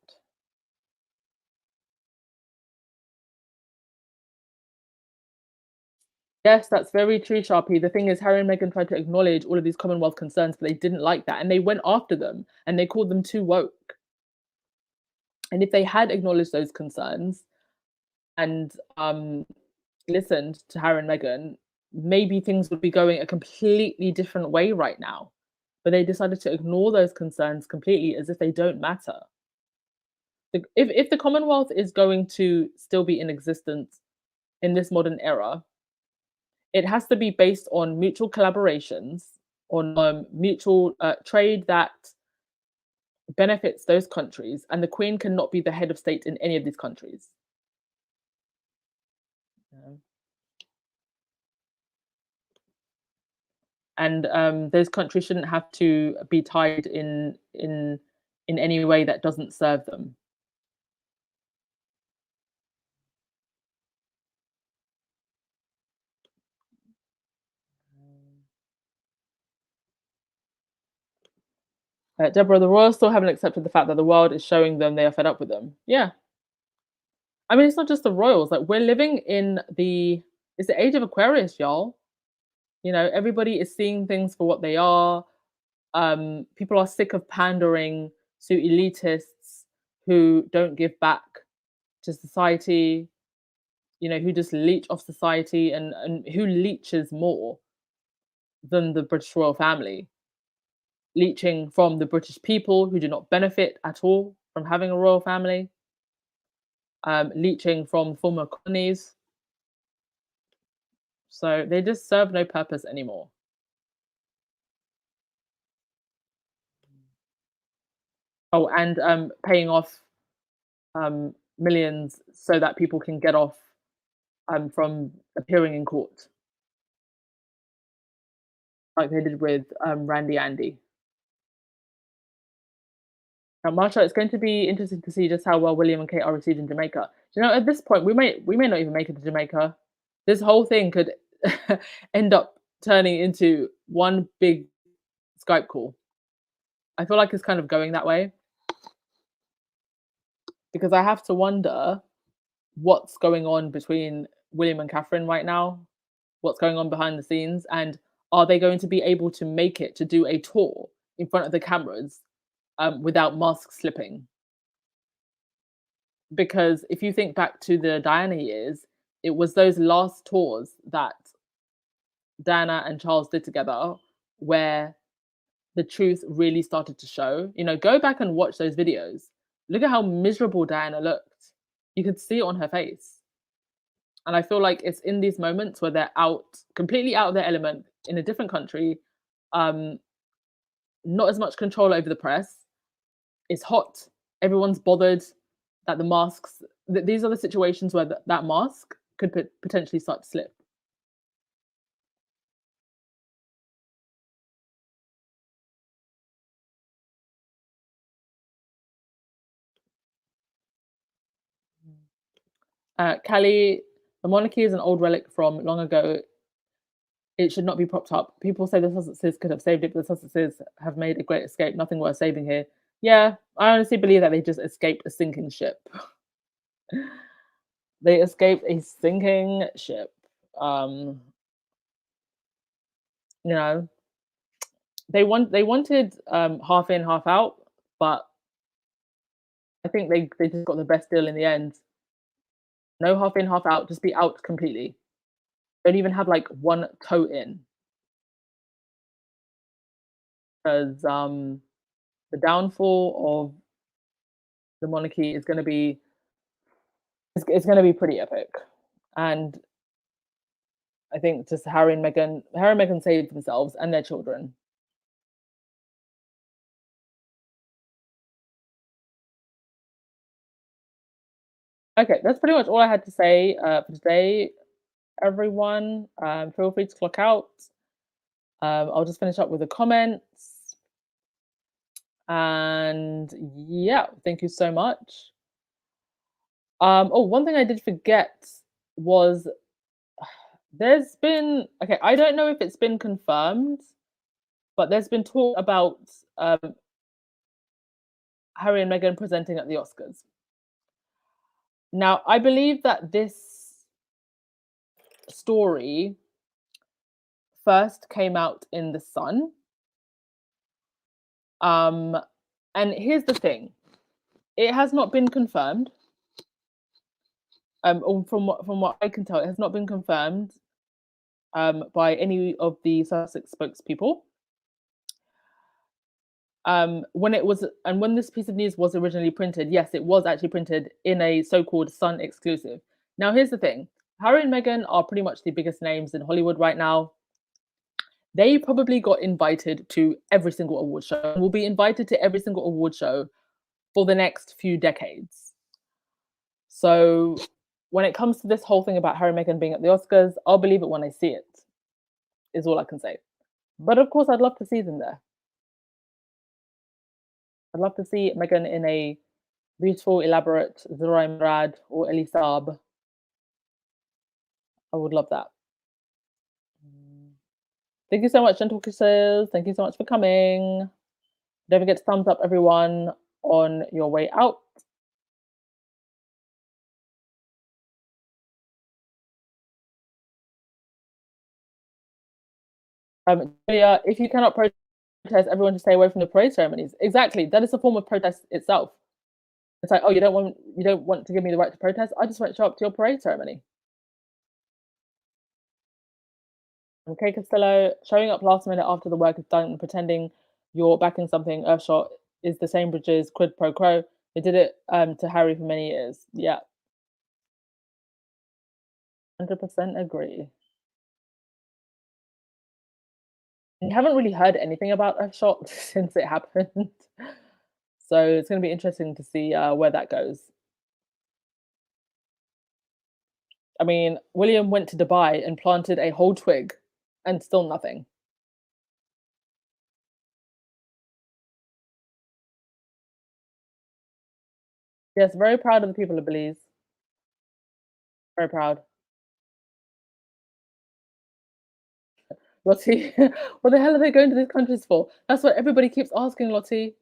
Yes, that's very true, Sharpie. The thing is, Harry and Meghan tried to acknowledge all of these Commonwealth concerns, but they didn't like that. And they went after them and they called them too woke. And if they had acknowledged those concerns and listened to Harry and Meghan, maybe things would be going a completely different way right now. But they decided to ignore those concerns completely as if they don't matter. If the Commonwealth is going to still be in existence in this modern era, it has to be based on mutual collaborations, on mutual trade that benefits those countries, and the Queen cannot be the head of state in any of these countries. And those countries shouldn't have to be tied in any way that doesn't serve them. Deborah, the royals still haven't accepted the fact that the world is showing them they are fed up with them. Yeah. I mean, it's not just the royals. Like, we're living in it's the age of Aquarius, y'all. You know, everybody is seeing things for what they are. People are sick of pandering to elitists who don't give back to society, you know, who just leech off society and who leeches more than the British royal family. Leeching from the British people who do not benefit at all from having a royal family. Leeching from former colonies. So they just serve no purpose anymore. Oh, and paying off millions so that people can get off from appearing in court, like they did with Randy Andy. Now, Marsha, it's going to be interesting to see just how well William and Kate are received in Jamaica. You know, at this point, we may not even make it to Jamaica. This whole thing could end up turning into one big Skype call. I feel like it's kind of going that way. Because I have to wonder what's going on between William and Catherine right now, what's going on behind the scenes, and are they going to be able to make it to do a tour in front of the cameras without masks slipping? Because if you think back to the Diana years, it was those last tours that Diana and Charles did together where the truth really started to show. You know, go back and watch those videos. Look at how miserable Diana looked. You could see it on her face. And I feel like it's in these moments where they're completely out of their element in a different country, not as much control over the press. It's hot. Everyone's bothered that the masks, these are the situations where that mask could potentially start to slip. Callie, the monarchy is an old relic from long ago. It should not be propped up. People say the Sussexes could have saved it, but the Sussexes have made a great escape. Nothing worth saving here. Yeah, I honestly believe that they just escaped a sinking ship. They escaped a sinking ship. You know, they wanted half in, half out, but I think they just got the best deal in the end. No half in, half out, just be out completely. Don't even have like one toe in. Because the downfall of the monarchy is going to be it's going to be pretty epic, and I think just Harry and Meghan saved themselves and their children. Okay, that's pretty much all I had to say for today, everyone. Feel free to clock out. I'll just finish up with the comments. And yeah, thank you so much. Oh, one thing I did forget was there's been, okay, I don't know if it's been confirmed, but there's been talk about Harry and Meghan presenting at the Oscars. Now, I believe that this story first came out in The Sun. And here's the thing. It has not been confirmed. From what I can tell, it has not been confirmed by any of the Sussex spokespeople. When this piece of news was originally printed, yes, it was actually printed in a so-called Sun exclusive. Now, here's the thing. Harry and Meghan are pretty much the biggest names in Hollywood right now. They probably got invited to every single award show and will be invited to every single award show for the next few decades. So when it comes to this whole thing about Harry and Meghan being at the Oscars, I'll believe it when I see it, is all I can say. But of course, I'd love to see them there. I'd love to see Meghan in a beautiful, elaborate Zorai Murad or Elisab. I would love that. Thank you so much, Gentle Kisses. Thank you so much for coming. Don't forget to thumbs up, everyone, on your way out. Julia, if you cannot protest, everyone to stay away from the parade ceremonies. Exactly, that is a form of protest itself. It's like, oh, you don't want to give me the right to protest? I just won't show up to your parade ceremony. Okay, Costello, showing up last minute after the work is done and pretending you're backing something Earthshot is the same bridges quid pro quo. They did it to Harry for many years. Yeah. 100% agree. You haven't really heard anything about Earthshot since it happened. So it's going to be interesting to see where that goes. I mean, William went to Dubai and planted a whole twig and still nothing. Yes, very proud of the people of Belize. Very proud. Lottie, what the hell are they going to these countries for? That's what everybody keeps asking, Lottie.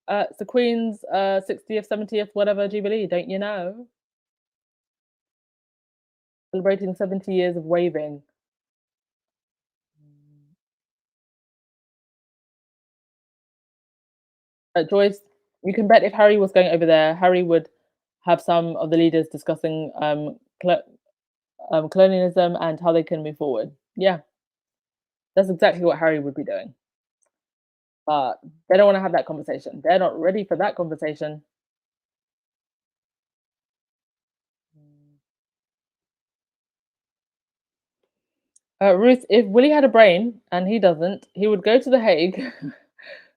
It's the Queen's 60th, 70th, whatever Jubilee, don't you know? Celebrating 70 years of waving. Joyce, you can bet if Harry was going over there, Harry would have some of the leaders discussing colonialism and how they can move forward. Yeah, that's exactly what Harry would be doing. They don't want to have that conversation. They're not ready for that conversation. Ruth, if Willie had a brain and he doesn't, he would go to The Hague,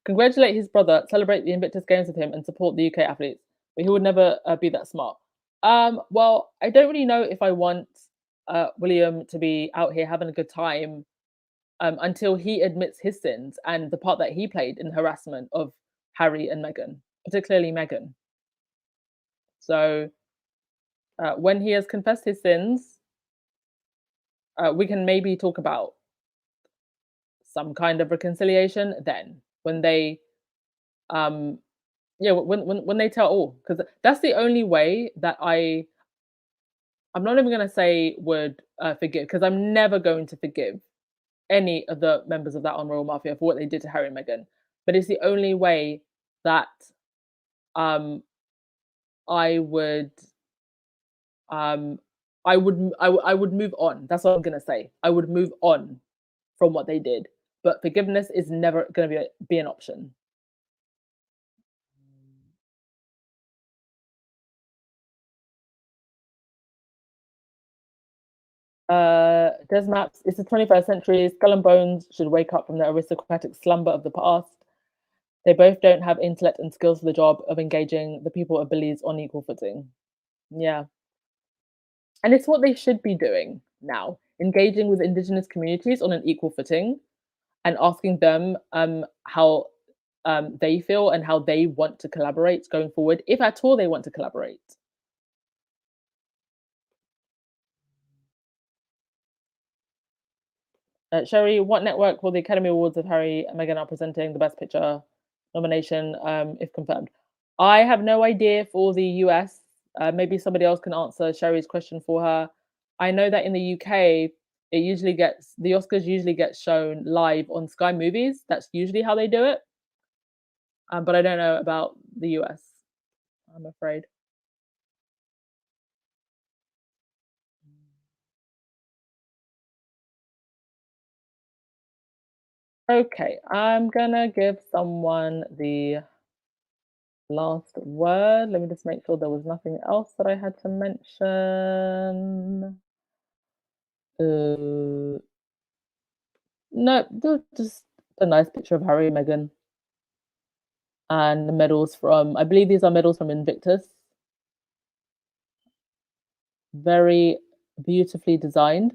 congratulate his brother, celebrate the Invictus Games with him, and support the UK athletes. But he would never be that smart. Well, I don't really know if I want William to be out here having a good time until he admits his sins and the part that he played in harassment of Harry and Meghan, particularly Meghan. So when he has confessed his sins, we can maybe talk about some kind of reconciliation then when they when they tell all, because that's the only way that I'm not even going to say would forgive, because I'm never going to forgive any of the members of that on Royal Mafia for what they did to Harry and Meghan. But it's the only way that I would move on. That's what I'm gonna say. I would move on from what they did, but forgiveness is never gonna be an option. Des Maps, it's the 21st century. Skull and Bones should wake up from the aristocratic slumber of the past. They both don't have intellect and skills for the job of engaging the people of Belize on equal footing. Yeah. And it's what they should be doing now, engaging with Indigenous communities on an equal footing and asking them how they feel and how they want to collaborate going forward, if at all they want to collaborate. Sherry, what network will the Academy Awards of Harry and Meghan are presenting the Best Picture nomination, if confirmed? I have no idea for the US. Maybe somebody else can answer Sherry's question for her. I know that in the UK, the Oscars usually get shown live on Sky Movies. That's usually how they do it. But I don't know about the US, I'm afraid. Okay, I'm gonna give someone the last word. Let me just make sure there was nothing else that I had to mention. No, just a nice picture of Harry and Meghan. And the medals from, I believe these are medals from Invictus. Very beautifully designed.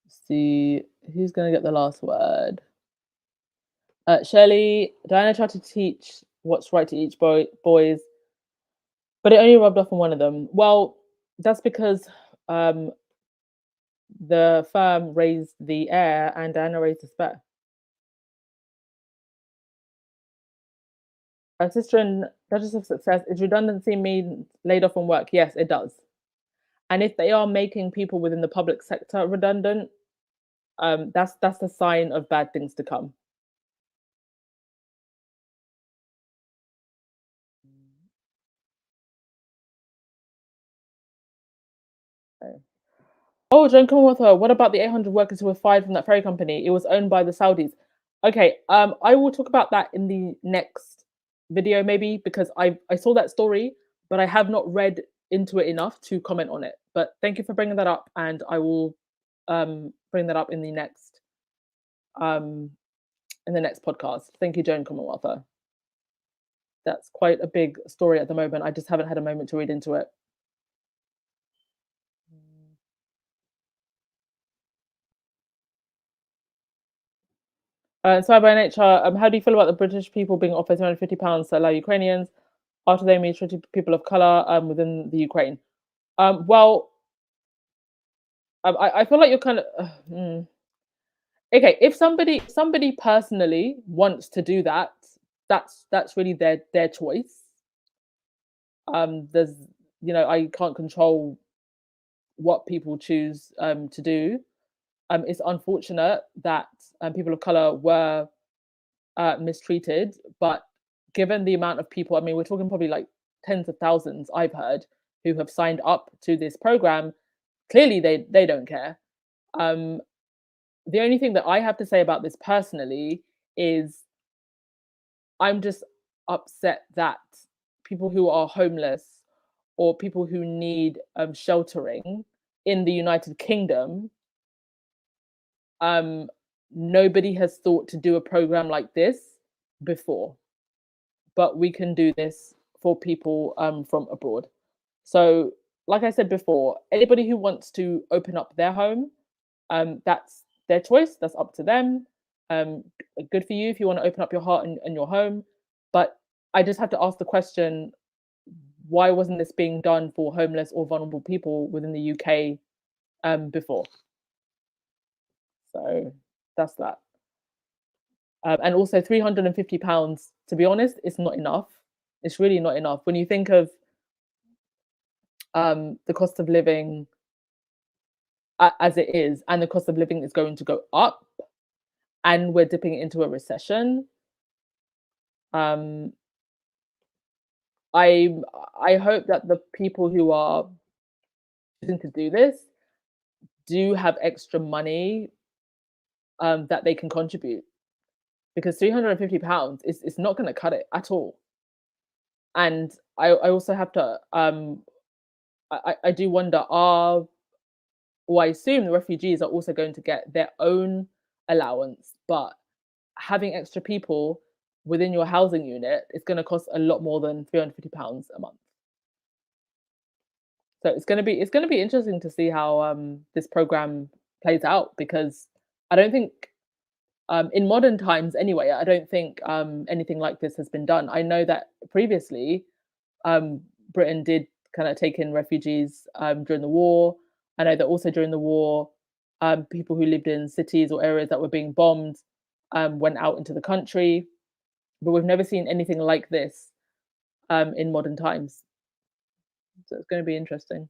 Let's see who's going to get the last word. Shirley, Diana tried to teach what's right to each boys, but it only rubbed off on one of them. Well, that's because the firm raised the heir and Diana raised the spare. Sister and Duchess of Success, is redundancy mean laid off from work? Yes, it does. And if they are making people within the public sector redundant, that's a sign of bad things to come. Okay. Oh, Joan Commonwealth, what about the 800 workers who were fired from that ferry company? It was owned by the Saudis. Okay, I will talk about that in the next video, maybe, because I saw that story, but I have not read into it enough to comment on it. But thank you for bringing that up, and I will bring that up in the next podcast. Thank you, Joan Commonwealth. That's quite a big story at the moment. I just haven't had a moment to read into it. So by nature, how do you feel about the British people being offered £250 to allow Ukrainians after they mistreated people of color within the Ukraine? Well, I feel like you're kind of okay. If somebody personally wants to do that, that's really their choice. There's I can't control what people choose to do. It's unfortunate that people of color were mistreated, but given the amount of people, I mean, we're talking probably like tens of thousands, I've heard, who have signed up to this program. Clearly, they don't care. the only thing that I have to say about this personally is I'm just upset that people who are homeless or people who need sheltering in the United Kingdom, nobody has thought to do a program like this before, but we can do this for people from abroad. So, like I said before, anybody who wants to open up their home, that's their choice. That's up to them. Um, Good for you if you want to open up your heart and your home. But I just have to ask the question: why wasn't this being done for homeless or vulnerable people within the UK before? So that's that. And also £350, to be honest, it's not enough. It's really not enough. When you think of the cost of living as it is, and the cost of living is going to go up, and we're dipping into a recession. Um, I I hope that the people who are choosing to do this do have extra money that they can contribute, because £350 is not going to cut it at all. And I also have to I do wonder, I assume the refugees are also going to get their own allowance, but having extra people within your housing unit is going to cost a lot more than £350 a month. So it's going to be interesting to see how this program plays out, because I don't think in modern times anyway, I don't think anything like this has been done. I know that previously um, Britain did kind of take in refugees during the war. I know that also during the war, people who lived in cities or areas that were being bombed went out into the country, but we've never seen anything like this in modern times. So it's going to be interesting.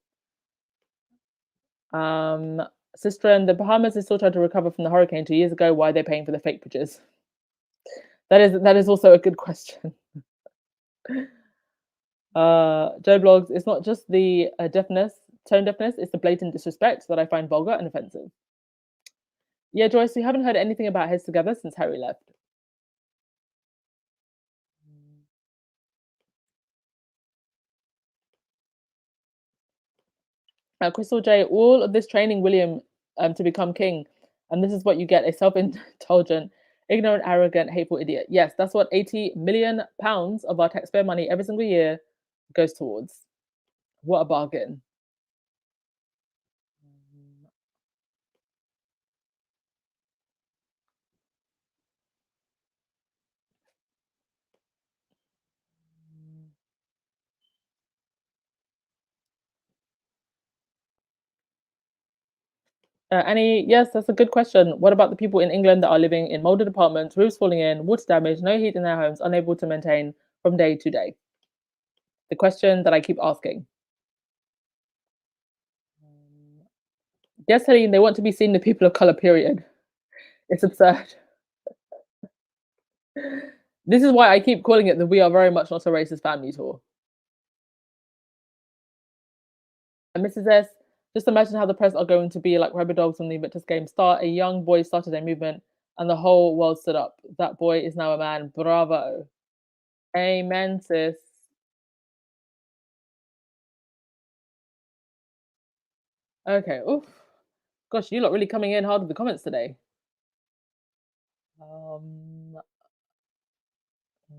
Sister, and the Bahamas is still trying to recover from the hurricane 2 years ago. Why are they paying for the fake bridges? That is also a good question. Joe blogs, it's not just the tone deafness, it's the blatant disrespect that I find vulgar and offensive. Yeah, Joyce, we haven't heard anything about Heads Together since Harry left. Crystal J, all of this training William to become king, and this is what you get: a self-indulgent, ignorant, arrogant, hateful idiot. Yes, that's what £80 million of our taxpayer money every single year goes towards. What a bargain. Annie, yes, that's a good question. What about the people in England that are living in molded apartments, roofs falling in, water damage, no heat in their homes, unable to maintain from day to day? The question that I keep asking. Yes, Helene, they want to be seen the people of color, period. It's absurd. This is why I keep calling it the We Are Very Much Not a Racist Family Tour. And Mrs. S, just imagine how the press are going to be like rabid dogs when the Invictus Game start. A young boy started a movement and the whole world stood up. That boy is now a man. Bravo. Amen, sis. Okay. Oof. Gosh, you lot really coming in hard with the comments today.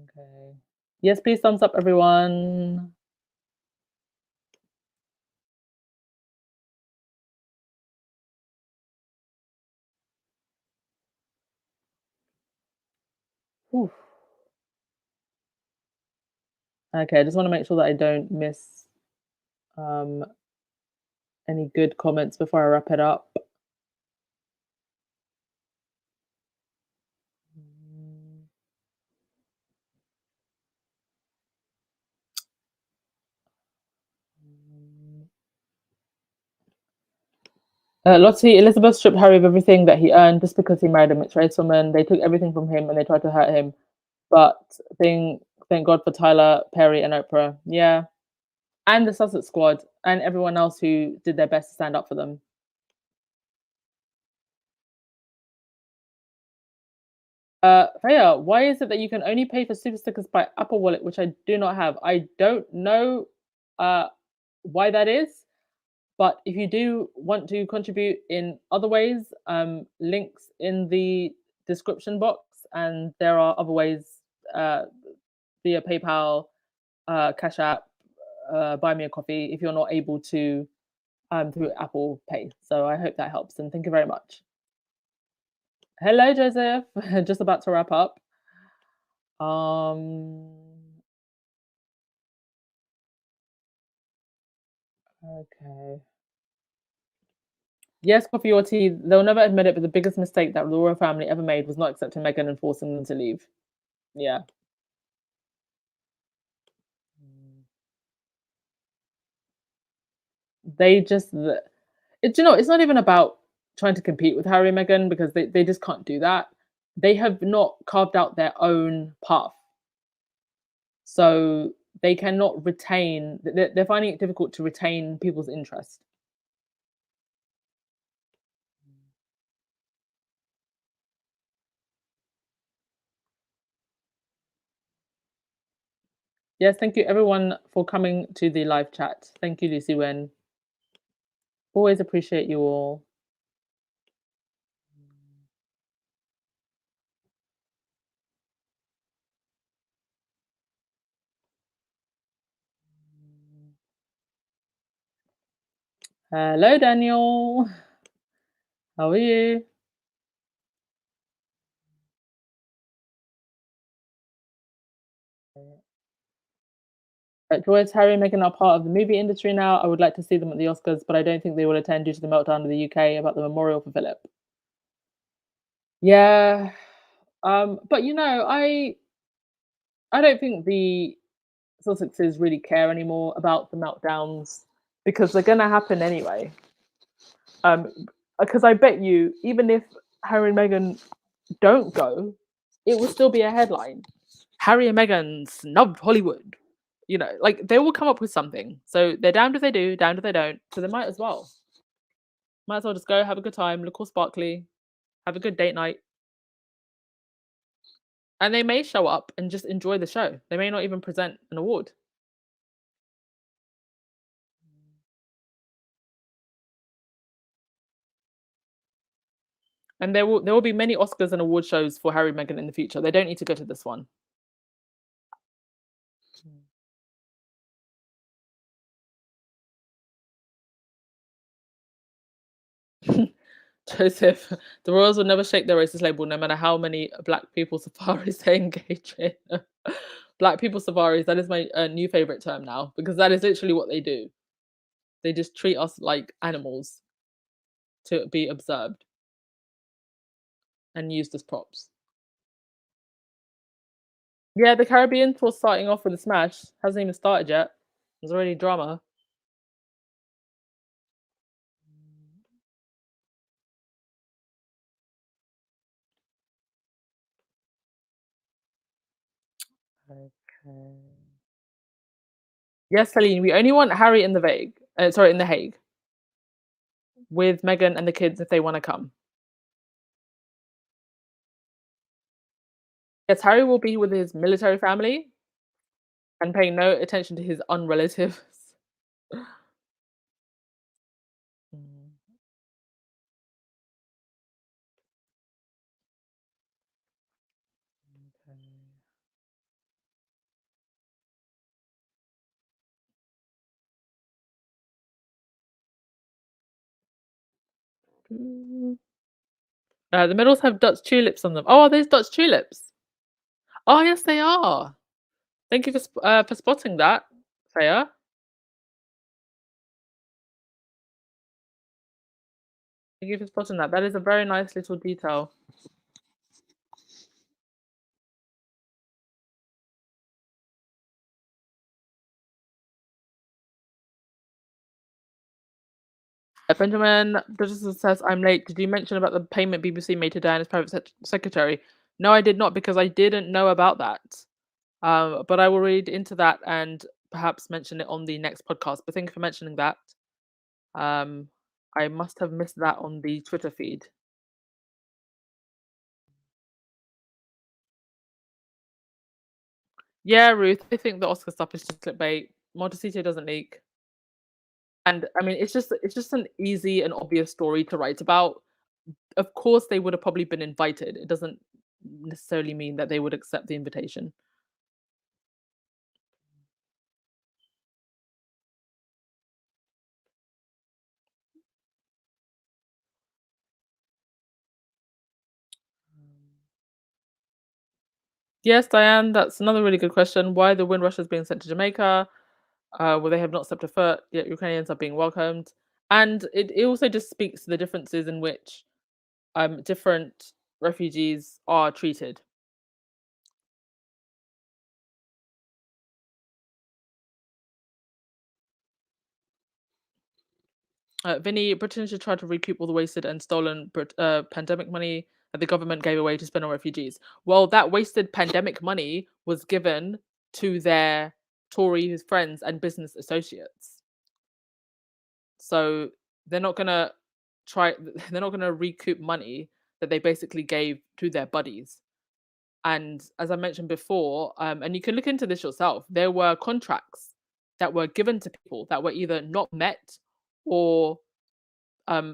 Okay. Yes, please thumbs up, everyone. Oof. Okay, I just want to make sure that I don't miss any good comments before I wrap it up. Lottie, Elizabeth stripped Harry of everything that he earned just because he married a mixed race woman. They took everything from him and they tried to hurt him. But thank God for Tyler, Perry, and Oprah. Yeah. And the Sussex squad and everyone else who did their best to stand up for them. Freya, why is it that you can only pay for super stickers by Apple Wallet, which I do not have? I don't know uh, why that is, but if you do want to contribute in other ways, links in the description box, and there are other ways uh, via PayPal, Cash App, Buy Me a Coffee if you're not able to through Apple Pay. So I hope that helps, and thank you very much. Hello, Joseph. Just about to wrap up. Um, okay. Yes, coffee or tea. They'll never admit it, but the biggest mistake that the royal family ever made was not accepting Meghan and forcing them to leave. Yeah. They just, it's not even about trying to compete with Harry and Meghan because they just can't do that. They have not carved out their own path. So they cannot retain, they're finding it difficult to retain people's interest. Yes, thank you everyone for coming to the live chat. Thank you, Lucy Wen. Always appreciate you all. Hello, Daniel. How are you? Joyce, Harry and Meghan are part of the movie industry now. I would like to see them at the Oscars, but I don't think they will attend due to the meltdown in the UK about the memorial for Philip. Yeah. But I don't think the Sussexes really care anymore about the meltdowns because they're gonna happen anyway. Because I bet you, even if Harry and Meghan don't go, it will still be a headline. Harry and Meghan snubbed Hollywood. Like they will come up with something. So they're damned if they do, damned if they don't. So they might as well. Might as well just go have a good time, look all sparkly, have a good date night. And they may show up and just enjoy the show. They may not even present an award. And there will be many Oscars and award shows for Harry and Meghan in the future. They don't need to go to this one. Joseph, the Royals will never shake their racist label, no matter how many Black people safaris they engage in. Black people safaris, that is my new favorite term now, because that is literally what they do. They just treat us like animals to be observed and used as props. Yeah, the Caribbean tour starting off with a smash. Hasn't even started yet. There's already drama. Okay. Yes, Celine, we only want Harry in the in the Hague. With Meghan and the kids if they want to come. Yes, Harry will be with his military family and paying no attention to his unrelatives. Mm, okay. The middles have Dutch tulips on them. Oh, are those Dutch tulips? Oh, yes, they are. Thank you for spotting that, Freya. Thank you for spotting that. That is a very nice little detail. Benjamin Dodgson says, I'm late. Did you mention about the payment BBC made to Diana's private secretary? No, I did not because I didn't know about that. But I will read into that and perhaps mention it on the next podcast. But thank you for mentioning that. I must have missed that on the Twitter feed. Yeah, Ruth, I think the Oscar stuff is just clickbait. Montecito doesn't leak. And I mean, it's just an easy and obvious story to write about. Of course, they would have probably been invited. It doesn't necessarily mean that they would accept the invitation. Yes, Diane, that's another really good question. Why the Windrush is being sent to Jamaica? Where they have not stepped a foot, yet Ukrainians are being welcomed. And it also just speaks to the differences in which different refugees are treated. Vinny, Britain should try to recoup all the wasted and stolen pandemic money that the government gave away to spend on refugees. Well, that wasted pandemic money was given to their Tory friends and business associates. So they're not gonna try. They're not gonna recoup money that they basically gave to their buddies. And as I mentioned before, and you can look into this yourself, there were contracts that were given to people that were either not met or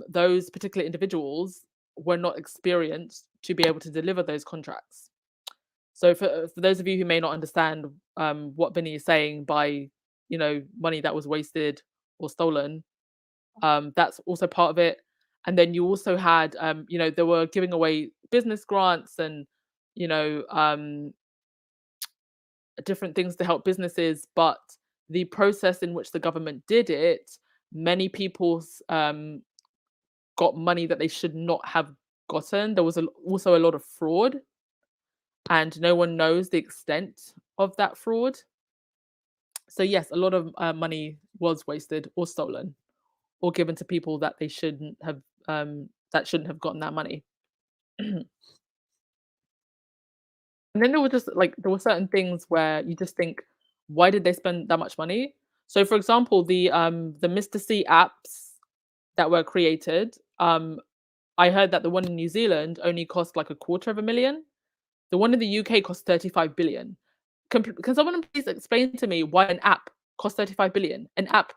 those particular individuals were not experienced to be able to deliver those contracts. So for those of you who may not understand what Vinny is saying by, money that was wasted or stolen, that's also part of it. And then you also had, they were giving away business grants and, you know, um, different things to help businesses. But the process in which the government did it, many people got money that they should not have gotten. There was also a lot of fraud, and no one knows the extent of that fraud. So yes, a lot of money was wasted or stolen or given to people that they shouldn't have that shouldn't have gotten that money. And then there were just like there were certain things where you just think, why did they spend that much money? So for example, the Mr. C apps that were created, I heard that the one in New Zealand only cost like a quarter of a million. The one in the UK cost 35 billion. Can someone please explain to me why an app cost 35 billion? An app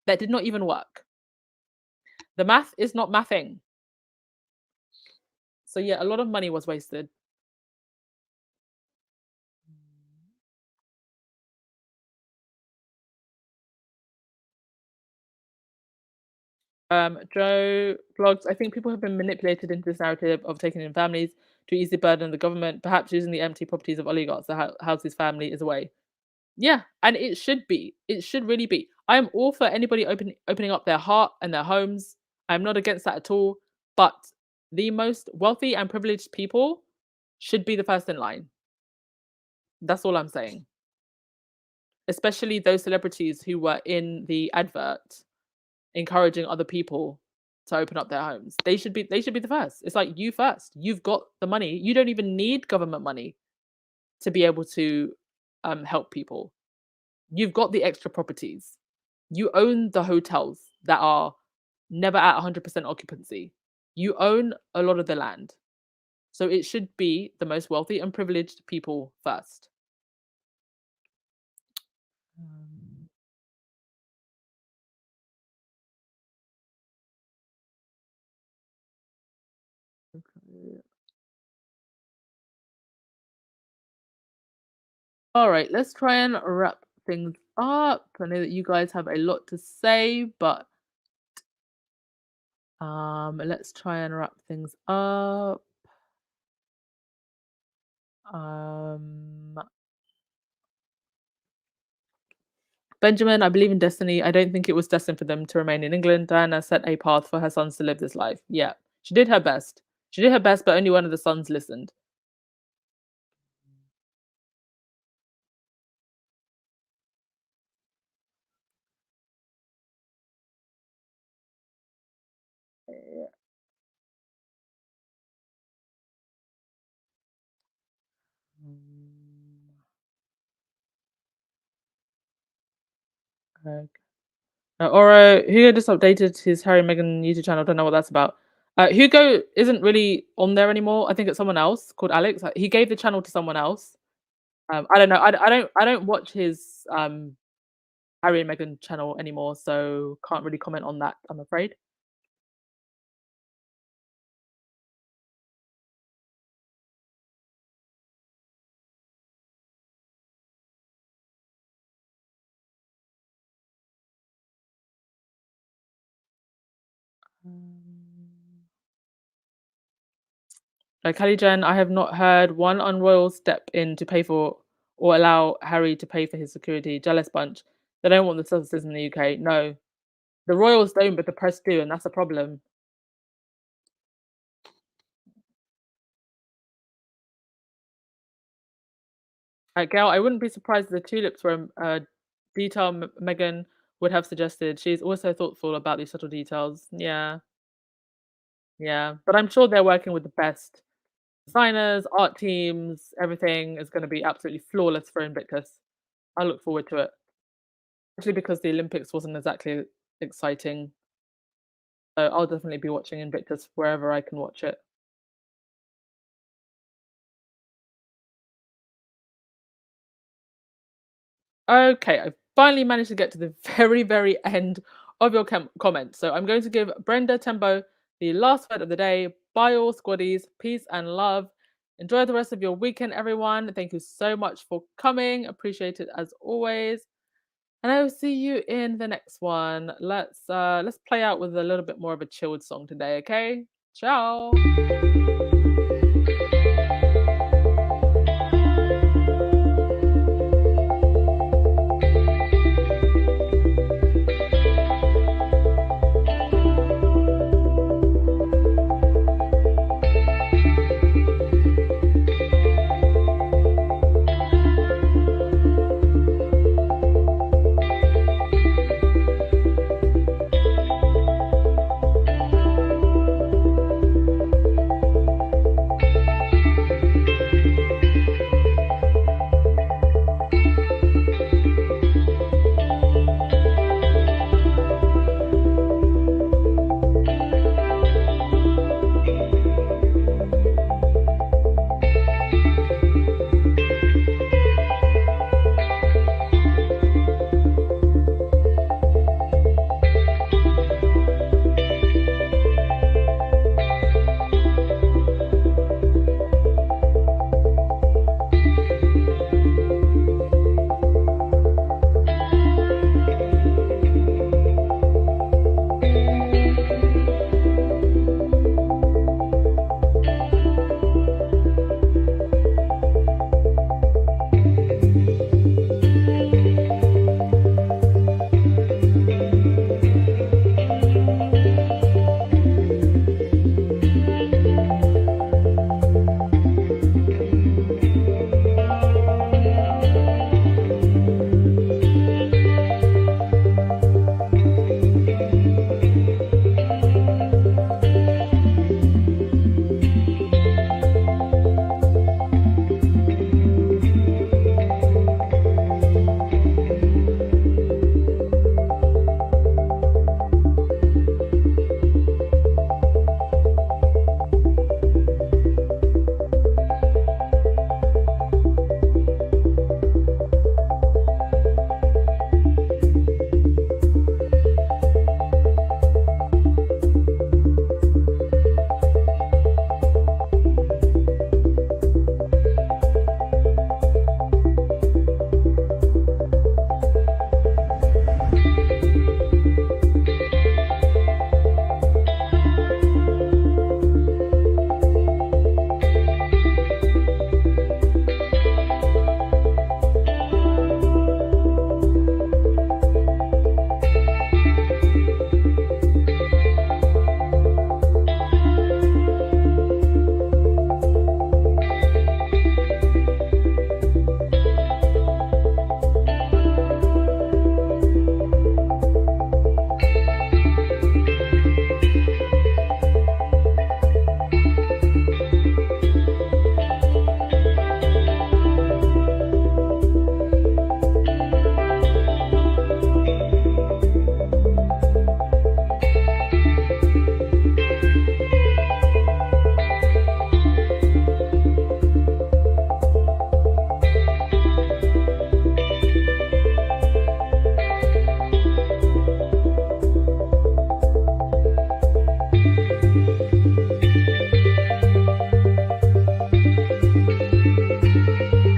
that did not even work. The math is not mathing. So yeah, a lot of money was wasted. Joe blogs, I think people have been manipulated into this narrative of taking in families to easily burden the government, perhaps using the empty properties of oligarchs to house his family is a way. Yeah, and it should be. It should really be. I am all for anybody opening up their heart and their homes. I'm not against that at all. But the most wealthy and privileged people should be the first in line. That's all I'm saying. Especially those celebrities who were in the advert encouraging other people to open up their homes. They should be the first. It's like you first. You've got the money. You don't even need government money to be able to help people. You've got the extra properties. You own the hotels that are never at 100% occupancy. You own a lot of the land. So it should be the most wealthy and privileged people first. Okay. All right, let's try and wrap things up. I know that you guys have a lot to say, but let's try and wrap things up. Um, Benjamin, I believe in destiny. I don't think it was destined for them to remain in England. Diana set a path for her sons to live this life. Yeah, she did her best. She did her best, but only one of the sons listened. Okay. Oro, Hugo just updated his Harry and Meghan YouTube channel. Don't know what that's about. Hugo isn't really on there anymore. I think it's someone else called Alex. He gave the channel to someone else. I don't know. I don't watch his Harry and Meghan channel anymore, so can't really comment on that, I'm afraid. Kelly Jen, I have not heard one on Royal step in to pay for or allow Harry to pay for his security. Jealous bunch. They don't want the services in the UK. No, the Royals don't, but the press do, and that's a problem. Gail, I wouldn't be surprised if the tulips were detail Meghan would have suggested. She's also thoughtful about these subtle details. Yeah, yeah, but I'm sure they're working with the best designers, art teams. Everything is going to be absolutely flawless for Invictus. I look forward to it, especially because the Olympics wasn't exactly exciting. So I'll definitely be watching Invictus wherever I can watch it. Okay, I finally managed to get to the very, very end of your comment. So I'm going to give Brenda Tembo the last word of the day. Bye, all squaddies. Peace and love. Enjoy the rest of your weekend, everyone. Thank you so much for coming. Appreciate it as always. And I will see you in the next one. Let's play out with a little bit more of a chilled song today, okay? Ciao.